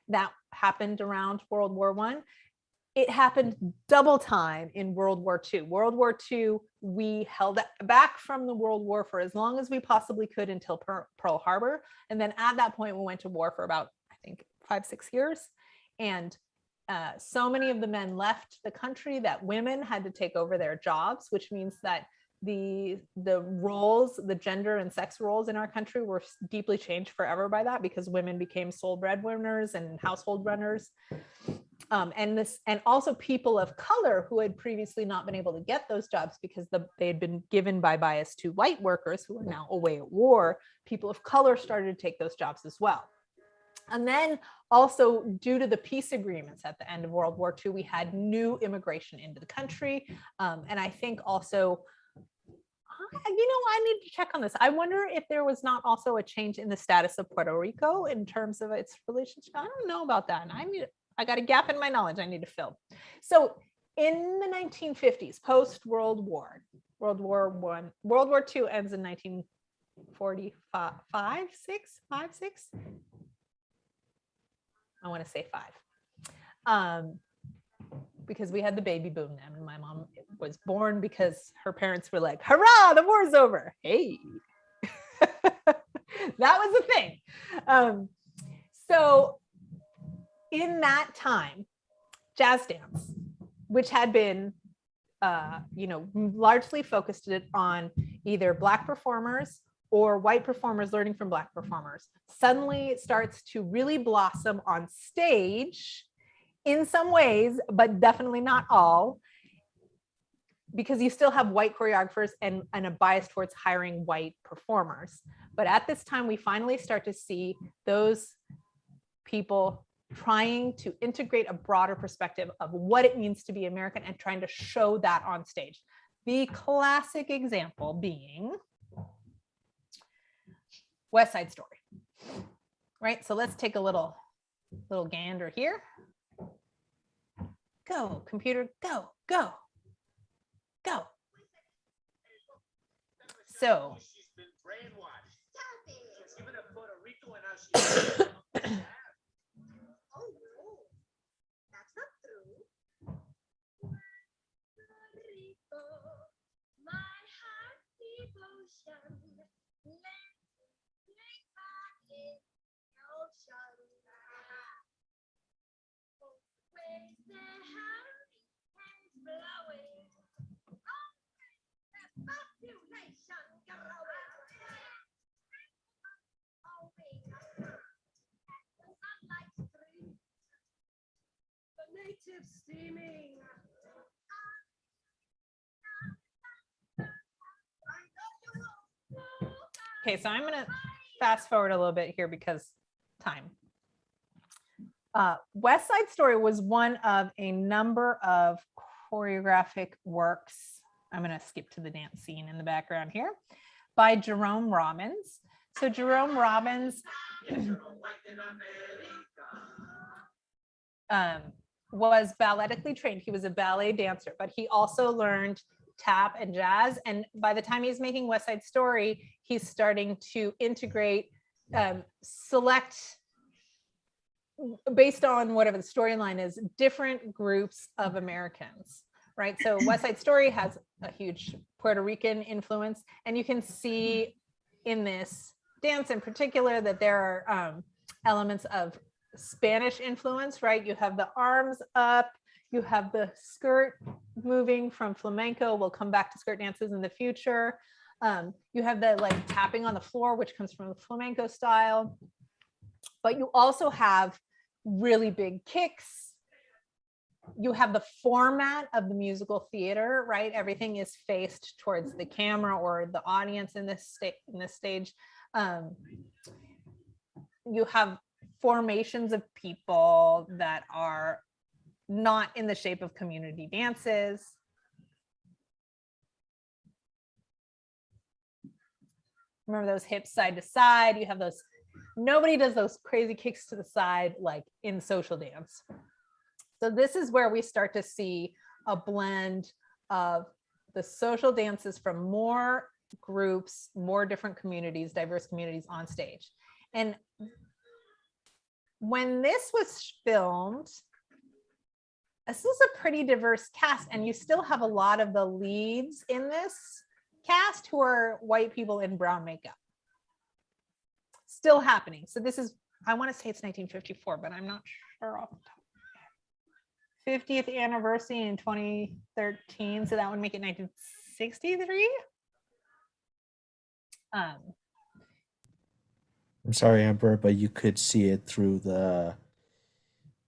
A: That happened around World War I. It happened double time in World War II. World War II, we held back from the World War for as long as we possibly could until Pearl Harbor. And then at that point, we went to war for about, I think, 5-6 years. And so many of the men left the country that women had to take over their jobs, which means that the roles, the gender and sex roles in our country were deeply changed forever by that, because women became sole breadwinners and household runners. And also people of color who had previously not been able to get those jobs because they had been given by bias to white workers who are now away at war. People of color started to take those jobs as well. And then also, due to the peace agreements at the end of World War II, we had new immigration into the country. And I think also, I need to check on this. I wonder if there was not also a change in the status of Puerto Rico in terms of its relationship. I don't know about that. And I got a gap in my knowledge I need to fill. So in the 1950s, post-World War, World War II ends in 1945, 6. I want to say 5. Because we had the baby boom then, and my mom was born because her parents were like, hurrah, the war's over. Hey, that was the thing. So in that time, jazz dance, which had been, largely focused on either Black performers or white performers learning from Black performers, suddenly it starts to really blossom on stage in some ways, but definitely not all, because you still have white choreographers and a bias towards hiring white performers. But at this time, we finally start to see those people trying to integrate a broader perspective of what it means to be American and trying to show that on stage. The classic example being West Side Story, right? So let's take a little gander here. Go, computer, go. So steaming. Okay, so I'm going to fast forward a little bit here because time. West Side Story was one of a number of choreographic works. I'm going to skip to the dance scene in the background here by Jerome Robbins. So Jerome Robbins was balletically trained. He was a ballet dancer, but he also learned tap and jazz. And by the time he's making West Side Story, he's starting to integrate, select, based on whatever the storyline is, different groups of Americans, right? So West Side Story has a huge Puerto Rican influence. And you can see in this dance in particular that there are elements of Spanish influence, right? You have the arms up, you have the skirt moving from flamenco. We'll come back to skirt dances in the future. You have the tapping on the floor, which comes from the flamenco style. But you also have really big kicks. You have the format of the musical theater, right? Everything is faced towards the camera or the audience in this stage. You have formations of people that are not in the shape of community dances. Remember those hips side to side? You have those, nobody does those crazy kicks to the side like in social dance. So this is where we start to see a blend of the social dances from more groups, more different communities, diverse communities on stage. And when this was filmed, this was a pretty diverse cast, and you still have a lot of the leads in this cast who are white people in brown makeup. Still happening. So this is, I want to say it's 1954, but I'm not sure off the top. 50th anniversary in 2013, so that would make it 1963.
D: I'm sorry, Amber, but you could see it through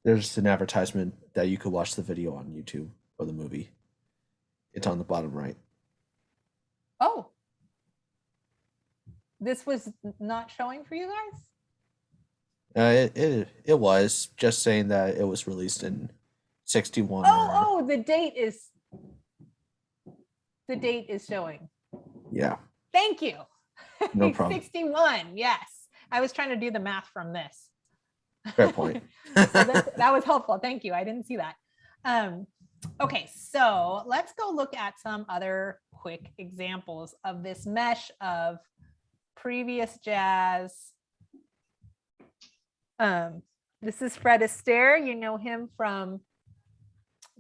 D: there's an advertisement that you could watch the video on YouTube or the movie. It's on the bottom right.
A: Oh, this was not showing for you guys?
D: It was just saying that it was released in 61.
A: Oh, the date is showing.
D: Yeah.
A: Thank you.
D: No problem.
A: 61. Yes. I was trying to do the math from this.
D: Fair point.
A: So that was helpful. Thank you. I didn't see that. Okay, so let's go look at some other quick examples of this mesh of previous jazz. This is Fred Astaire. You know him from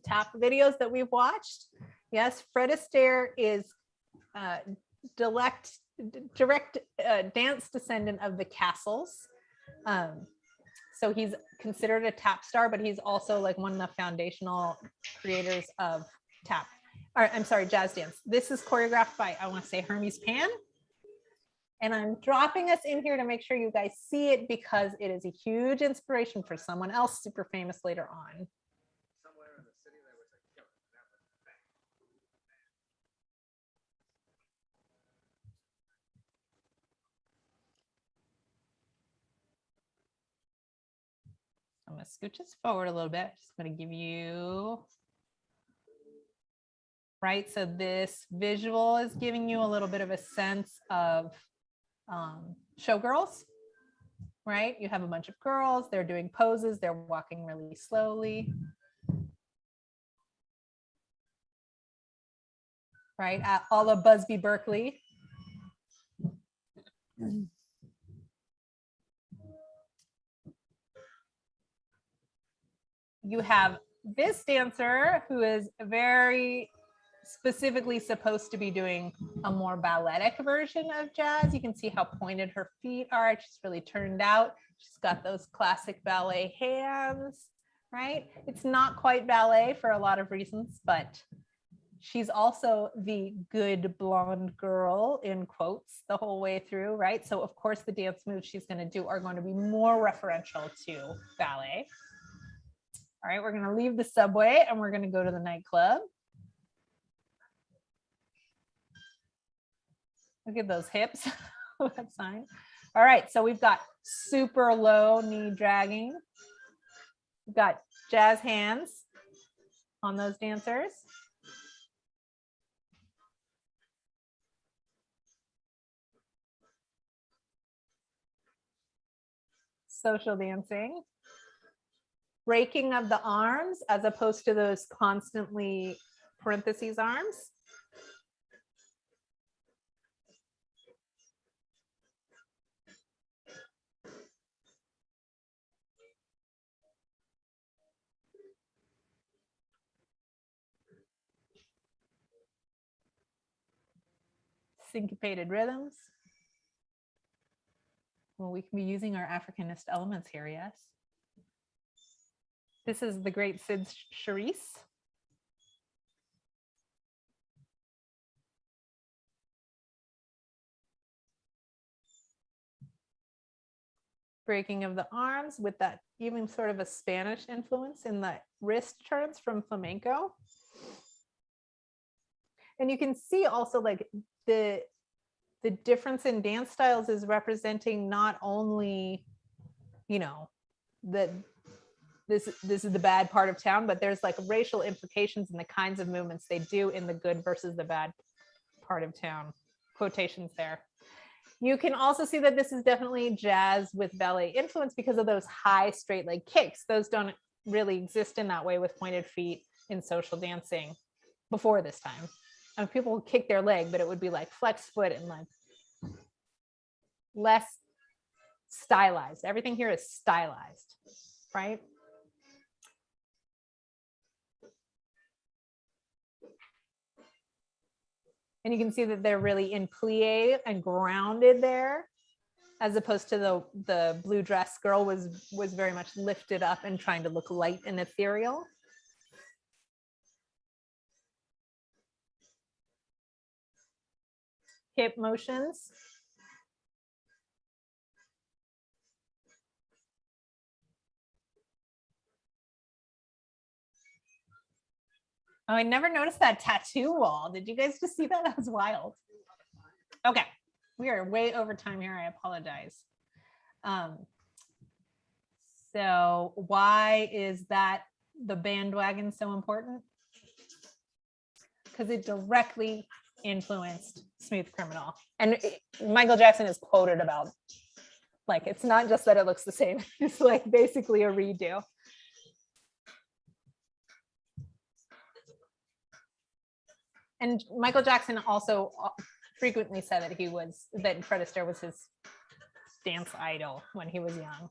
A: tap videos that we've watched. Yes, Fred Astaire is direct dance descendant of the Castles. So he's considered a tap star, but he's also like one of the foundational creators of tap, or I'm sorry, jazz dance. This is choreographed by, I want to say, Hermes Pan. And I'm dropping us in here to make sure you guys see it because it is a huge inspiration for someone else super famous later on. I'm going to scooch this forward a little bit. Just going to give you, right? So this visual is giving you a little bit of a sense of showgirls, right? You have a bunch of girls, they're doing poses, they're walking really slowly. Right, a la Busby Berkeley. You have this dancer who is very specifically supposed to be doing a more balletic version of jazz. You can see how pointed her feet are. She's really turned out. She's got those classic ballet hands, right? It's not quite ballet for a lot of reasons, but she's also the good blonde girl in quotes the whole way through, right? So of course the dance moves she's going to do are going to be more referential to ballet. All right, we're going to leave the subway and we're going to go to the nightclub. Look at those hips. That's fine. All right, so we've got super low knee dragging. We've got jazz hands on those dancers. Social dancing. Breaking of the arms as opposed to those constantly parentheses arms. Syncopated rhythms. Well, we can be using our Africanist elements here, yes. This is the great Sid Charisse. Breaking of the arms with that even sort of a Spanish influence in the wrist turns from flamenco. And you can see also like the difference in dance styles is representing not only, you know, that this is the bad part of town, but there's like racial implications in the kinds of movements they do in the good versus the bad part of town. Quotations there. You can also see that this is definitely jazz with ballet influence because of those high straight leg kicks. Those don't really exist in that way with pointed feet in social dancing before this time. And people would kick their leg, but it would be like flex foot and like less stylized. Everything here is stylized, right? And you can see that they're really in plie and grounded there, as opposed to the blue dress girl was very much lifted up and trying to look light and ethereal. Hip motions. Oh, I never noticed that tattoo wall. Did you guys just see that? That was wild. Okay, we are way over time here. I apologize. So why is that the bandwagon so important? Because it directly influenced Smooth Criminal. And Michael Jackson is quoted about, like, it's not just that it looks the same. It's like basically a redo. And Michael Jackson also frequently said that Fred Astaire was his dance idol when he was young.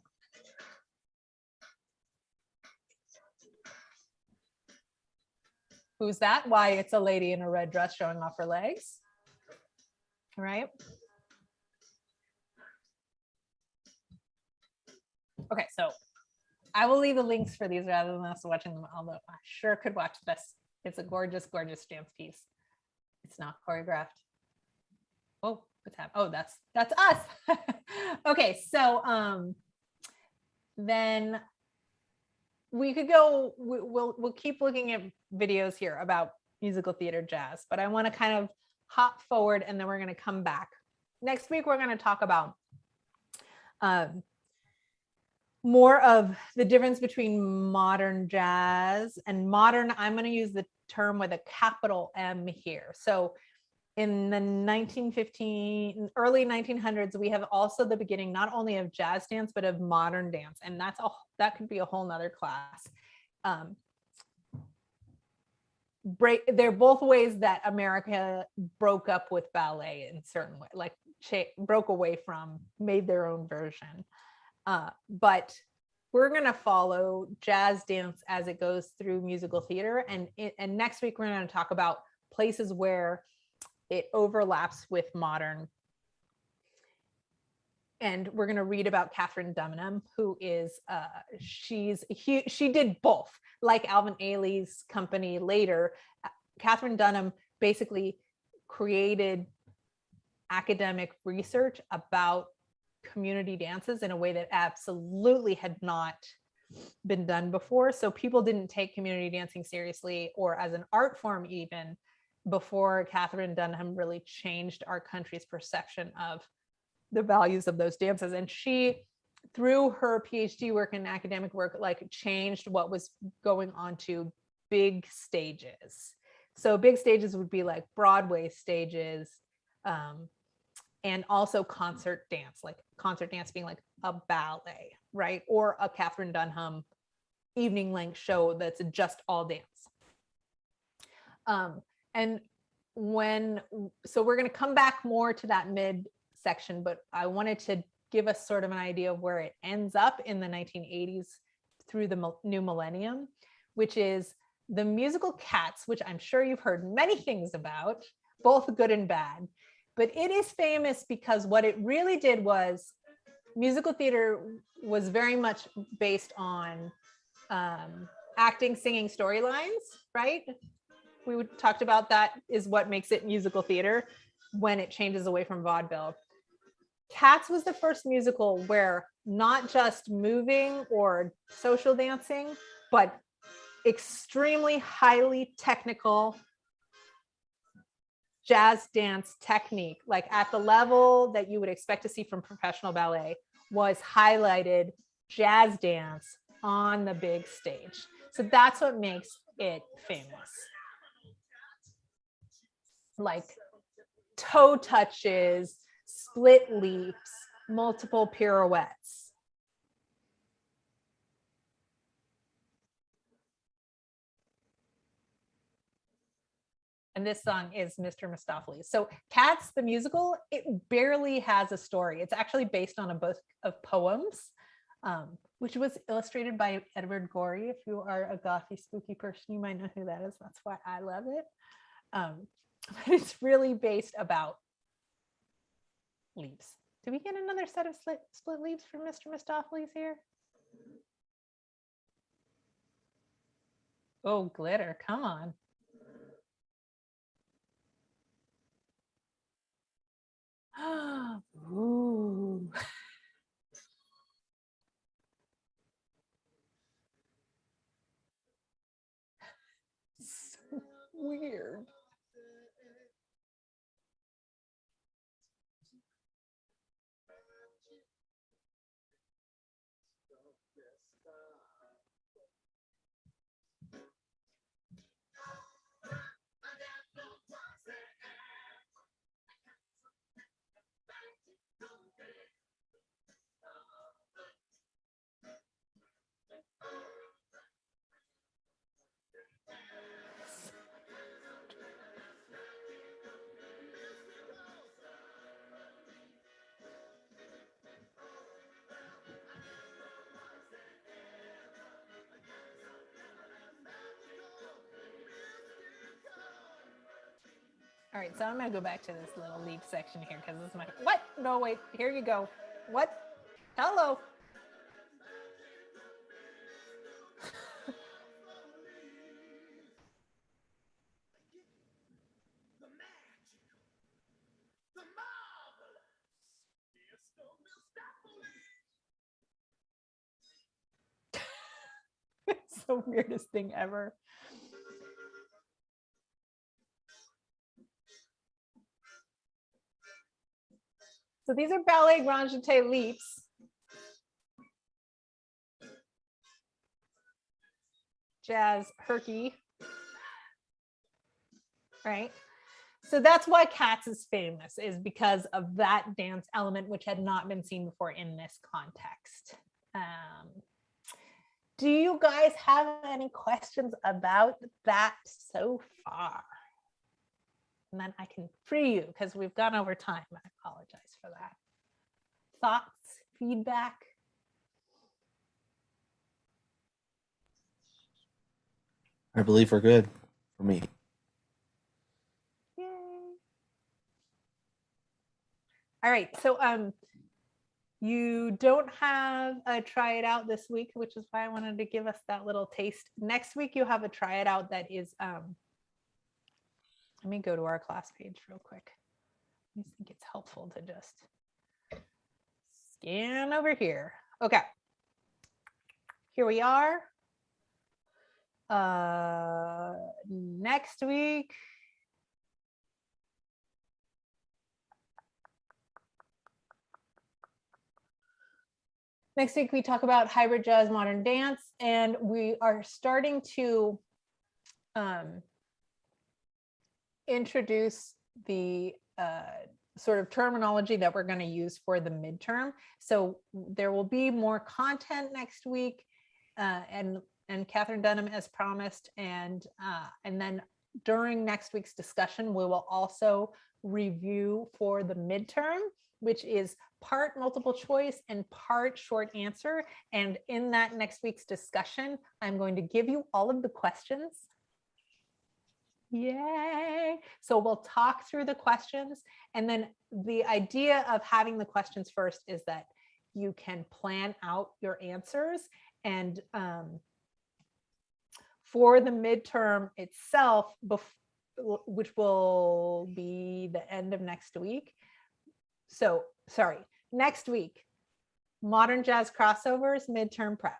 A: Who's that? Why, it's a lady in a red dress showing off her legs, right? Okay, so I will leave the links for these rather than us watching them, although I sure could watch this. It's a gorgeous, gorgeous dance piece. It's not choreographed. Oh, what's happening? Oh, that's us. Okay, so then we could go, we'll keep looking at videos here about musical theater jazz, but I want to kind of hop forward and then we're going to come back. Next week, we're going to talk about more of the difference between modern jazz and modern. I'm going to use the term with a capital M here. So in the early 1900s, we have also the beginning not only of jazz dance, but of modern dance. And that could be a whole nother class. They're both ways that America broke up with ballet in certain way, like broke away from, made their own version. But we're going to follow jazz dance as it goes through musical theater. And next week, we're going to talk about places where it overlaps with modern. And we're going to read about Catherine Dunham, who is, she did both. Like Alvin Ailey's company later, Catherine Dunham basically created academic research about community dances in a way that absolutely had not been done before. So people didn't take community dancing seriously or as an art form even before Catherine Dunham really changed our country's perception of the values of those dances. And she, through her PhD work and academic work, like changed what was going on to big stages. So big stages would be like Broadway stages, and also concert dance being like a ballet, right? Or a Catherine Dunham evening length show that's just all dance. And so we're going to come back more to that mid section, but I wanted to give us sort of an idea of where it ends up in the 1980s through the new millennium, which is the musical Cats, which I'm sure you've heard many things about, both good and bad. But it is famous because what it really did was musical theater was very much based on acting, singing, storylines, right? We talked about that is what makes it musical theater when it changes away from vaudeville. Cats was the first musical where not just moving or social dancing, but extremely highly technical jazz dance technique, like at the level that you would expect to see from professional ballet, was highlighted jazz dance on the big stage. So that's what makes it famous. Like toe touches, split leaps, multiple pirouettes. And this song is Mr. Mistopheles. So Cats, the musical, it barely has a story. It's actually based on a book of poems, which was illustrated by Edward Gorey. If you are a gothy, spooky person, you might know who that is. That's why I love it. But it's really based about leaves. Do we get another set of split leaves from Mr. Mistopheles here? Oh, glitter, come on. Ooh. So weird. All right, so I'm gonna go back to this little leaf section here because this is my, what? No, wait, here you go. What? Hello. It's the weirdest thing ever. So these are ballet grand jeté leaps. Jazz herky, right? So that's why Cats is famous, is because of that dance element, which had not been seen before in this context. Do you guys have any questions about that so far? And then I can free you because we've gone over time. I apologize for that. Thoughts, feedback?
D: I believe we're good for me.
A: Yay. All right, so you don't have a try it out this week, which is why I wanted to give us that little taste. Next week you have a try it out that is let me go to our class page real quick. I think it's helpful to just scan over here. Okay, here we are. Next week we talk about hybrid jazz, modern dance, and we are starting to introduce the sort of terminology that we're going to use for the midterm. So there will be more content next week, and Catherine Dunham as promised, and then during next week's discussion, we will also review for the midterm, which is part multiple choice and part short answer. And in that next week's discussion, I'm going to give you all of the questions. Yay. So we'll talk through the questions. And then the idea of having the questions first is that you can plan out your answers. And for the midterm itself, which will be the end of next week. So, sorry, next week, modern jazz crossovers, midterm prep.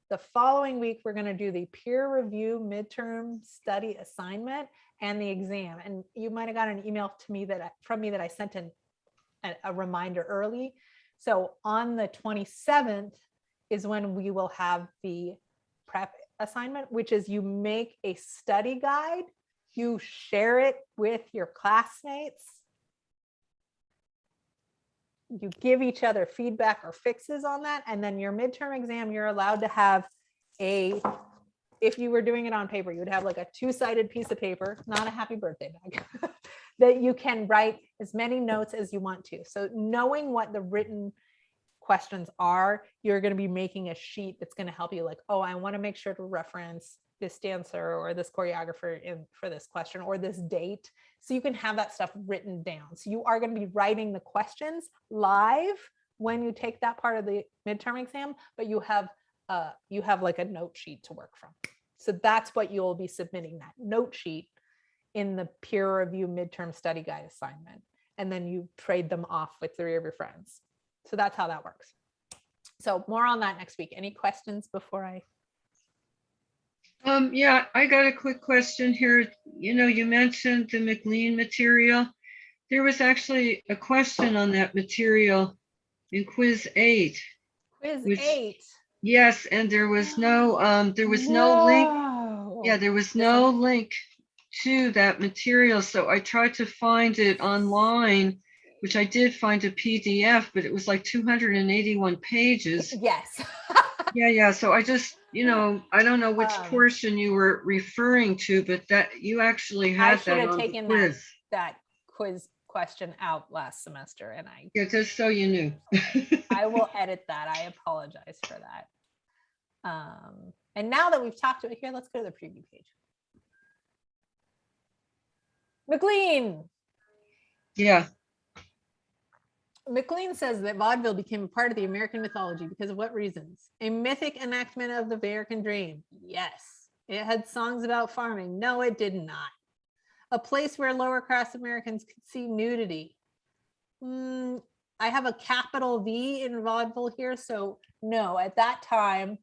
A: The following week, we're going to do the peer review midterm study assignment and the exam. And you might have got an email to me from me that I sent a reminder early. So on the 27th is when we will have the prep assignment, which is you make a study guide, you share it with your classmates, you give each other feedback or fixes on that. And then your midterm exam, you're allowed to have if you were doing it on paper, you would have like a 2-sided piece of paper, not a happy birthday bag, that you can write as many notes as you want to. So knowing what the written questions are, you're going to be making a sheet that's going to help you, like, oh, I want to make sure to reference this dancer or this choreographer for this question or this date. So you can have that stuff written down. So you are going to be writing the questions live when you take that part of the midterm exam, but you have like a note sheet to work from. So that's what you'll be submitting, that note sheet in the peer review midterm study guide assignment. And then you trade them off with 3 of your friends. So that's how that works. So more on that next week. Any questions before I?
B: Yeah, I got a quick question here. You know, you mentioned the McLean material. There was actually a question on that material in quiz 8.
A: Quiz
B: which-
A: 8.
B: Yes, and there was no link. Yeah, there was no link to that material. So I tried to find it online, which I did find a PDF, but it was like 281 pages.
A: Yes.
B: Yeah. So I just, I don't know which portion you were referring to, but that you actually
A: I
B: had
A: should
B: that
A: have
B: on the
A: taken
B: quiz.
A: that quiz question out last semester, and
B: Yeah, just so you knew.
A: I will edit that. I apologize for that. And now that we've talked to it here, let's go to the preview page. McLean.
B: Yeah.
A: McLean says that vaudeville became a part of the American mythology because of what reasons? A mythic enactment of the American dream. Yes. It had songs about farming. No, it did not. A place where lower class Americans could see nudity. I have a capital V in vaudeville here. So no, at that time,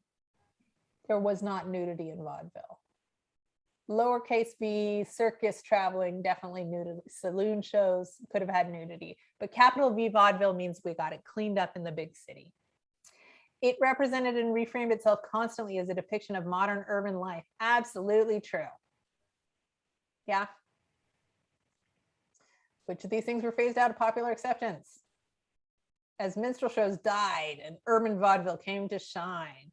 A: there was not nudity in vaudeville. Lowercase v, circus traveling, definitely nudity. Saloon shows could have had nudity, but capital V vaudeville means we got it cleaned up in the big city. It represented and reframed itself constantly as a depiction of modern urban life. Absolutely true. Yeah. Which of these things were phased out of popular acceptance? As minstrel shows died and urban vaudeville came to shine.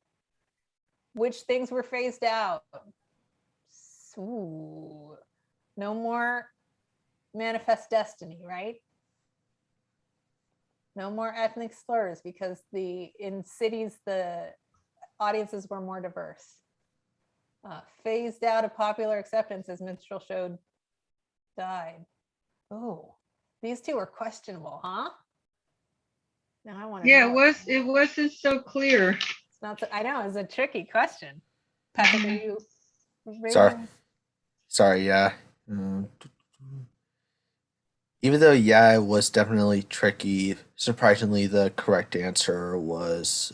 A: Which things were phased out? Ooh, no more manifest destiny, right? No more ethnic slurs because in cities, the audiences were more diverse. Phased out of popular acceptance as minstrel show died. Oh, these two are questionable, huh? Now I want to know.
B: It wasn't so clear.
A: It's not so, I know, it's a tricky question. Patrick, are you
D: Sorry, yeah. Even though, yeah, it was definitely tricky, surprisingly, the correct answer was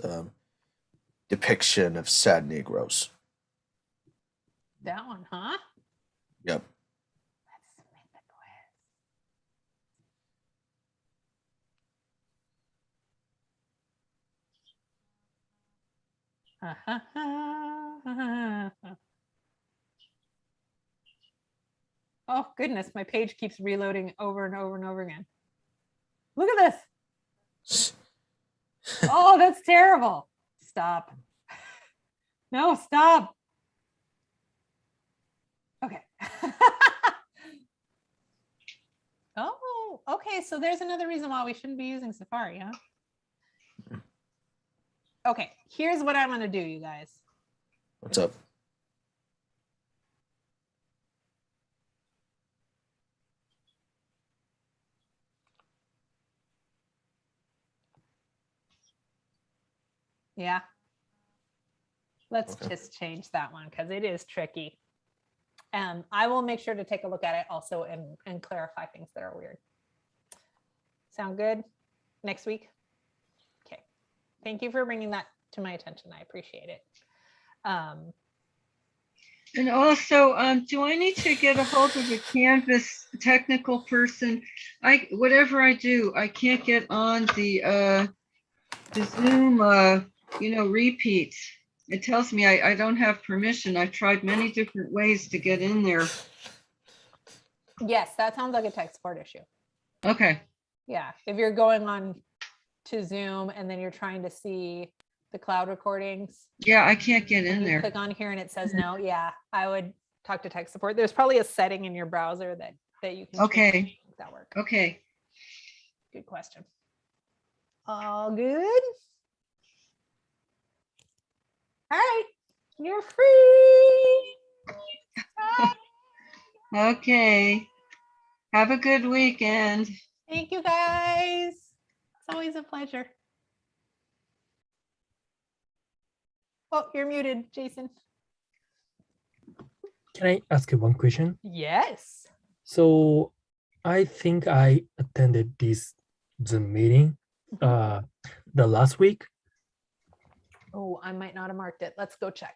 D: depiction of sad Negroes.
A: That one, huh?
D: Yep.
A: Let's submit the quiz. Oh, goodness, my page keeps reloading over and over and over again. Look at this. Oh, that's terrible. Stop. No, stop. Okay. Oh, okay. So there's another reason why we shouldn't be using Safari, huh? Okay, here's what I'm going to do, you guys.
D: What's up?
A: Yeah. Let's just change that one because it is tricky. I will make sure to take a look at it also and clarify things that are weird. Sound good? Next week? Okay. Thank you for bringing that to my attention. I appreciate it.
B: And also, do I need to get a hold of a Canvas technical person? Whatever I do, I can't get on the Zoom, repeats. It tells me I don't have permission. I've tried many different ways to get in there.
A: Yes, that sounds like a tech support issue.
B: Okay.
A: Yeah, if you're going on to Zoom and then you're trying to see the cloud recordings.
B: Yeah, I can't get in
A: And you
B: there.
A: click on here and it says no. Yeah, I would talk to tech support. There's probably a setting in your browser that you can
B: Okay.
A: change. Make that work.
B: Okay.
A: Good question. All good. All right, you're free.
B: Okay. Have a good weekend.
A: Thank you guys. It's always a pleasure. Oh, you're muted, Jason.
C: Can I ask you one question?
A: Yes.
C: So I think I attended this Zoom meeting the last week.
A: Oh, I might not have marked it. Let's go check.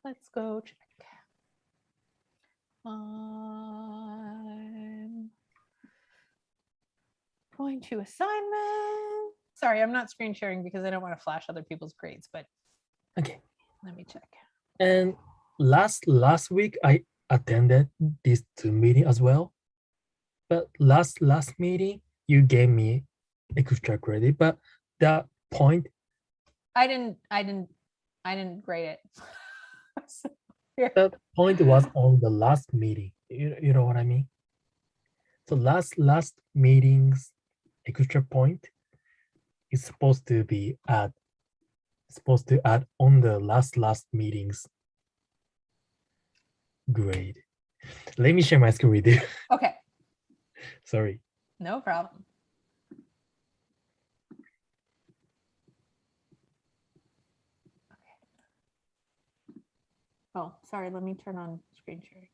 A: Let's go check. Going to assignment. Sorry, I'm not screen sharing because I don't want to flash other people's grades, but
C: Okay.
A: let me check.
C: And last week I attended this Zoom meeting as well. But last meeting you gave me extra credit, but the point
A: I didn't grade it. So, here.
C: the point was on the last meeting. You know what I mean? So last meeting's extra point is supposed to add on the last meeting's grade. Let me share my screen with you.
A: Okay,
C: Sorry.
A: no problem. Oh, sorry, let me turn on screen sharing.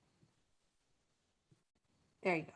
A: There you go.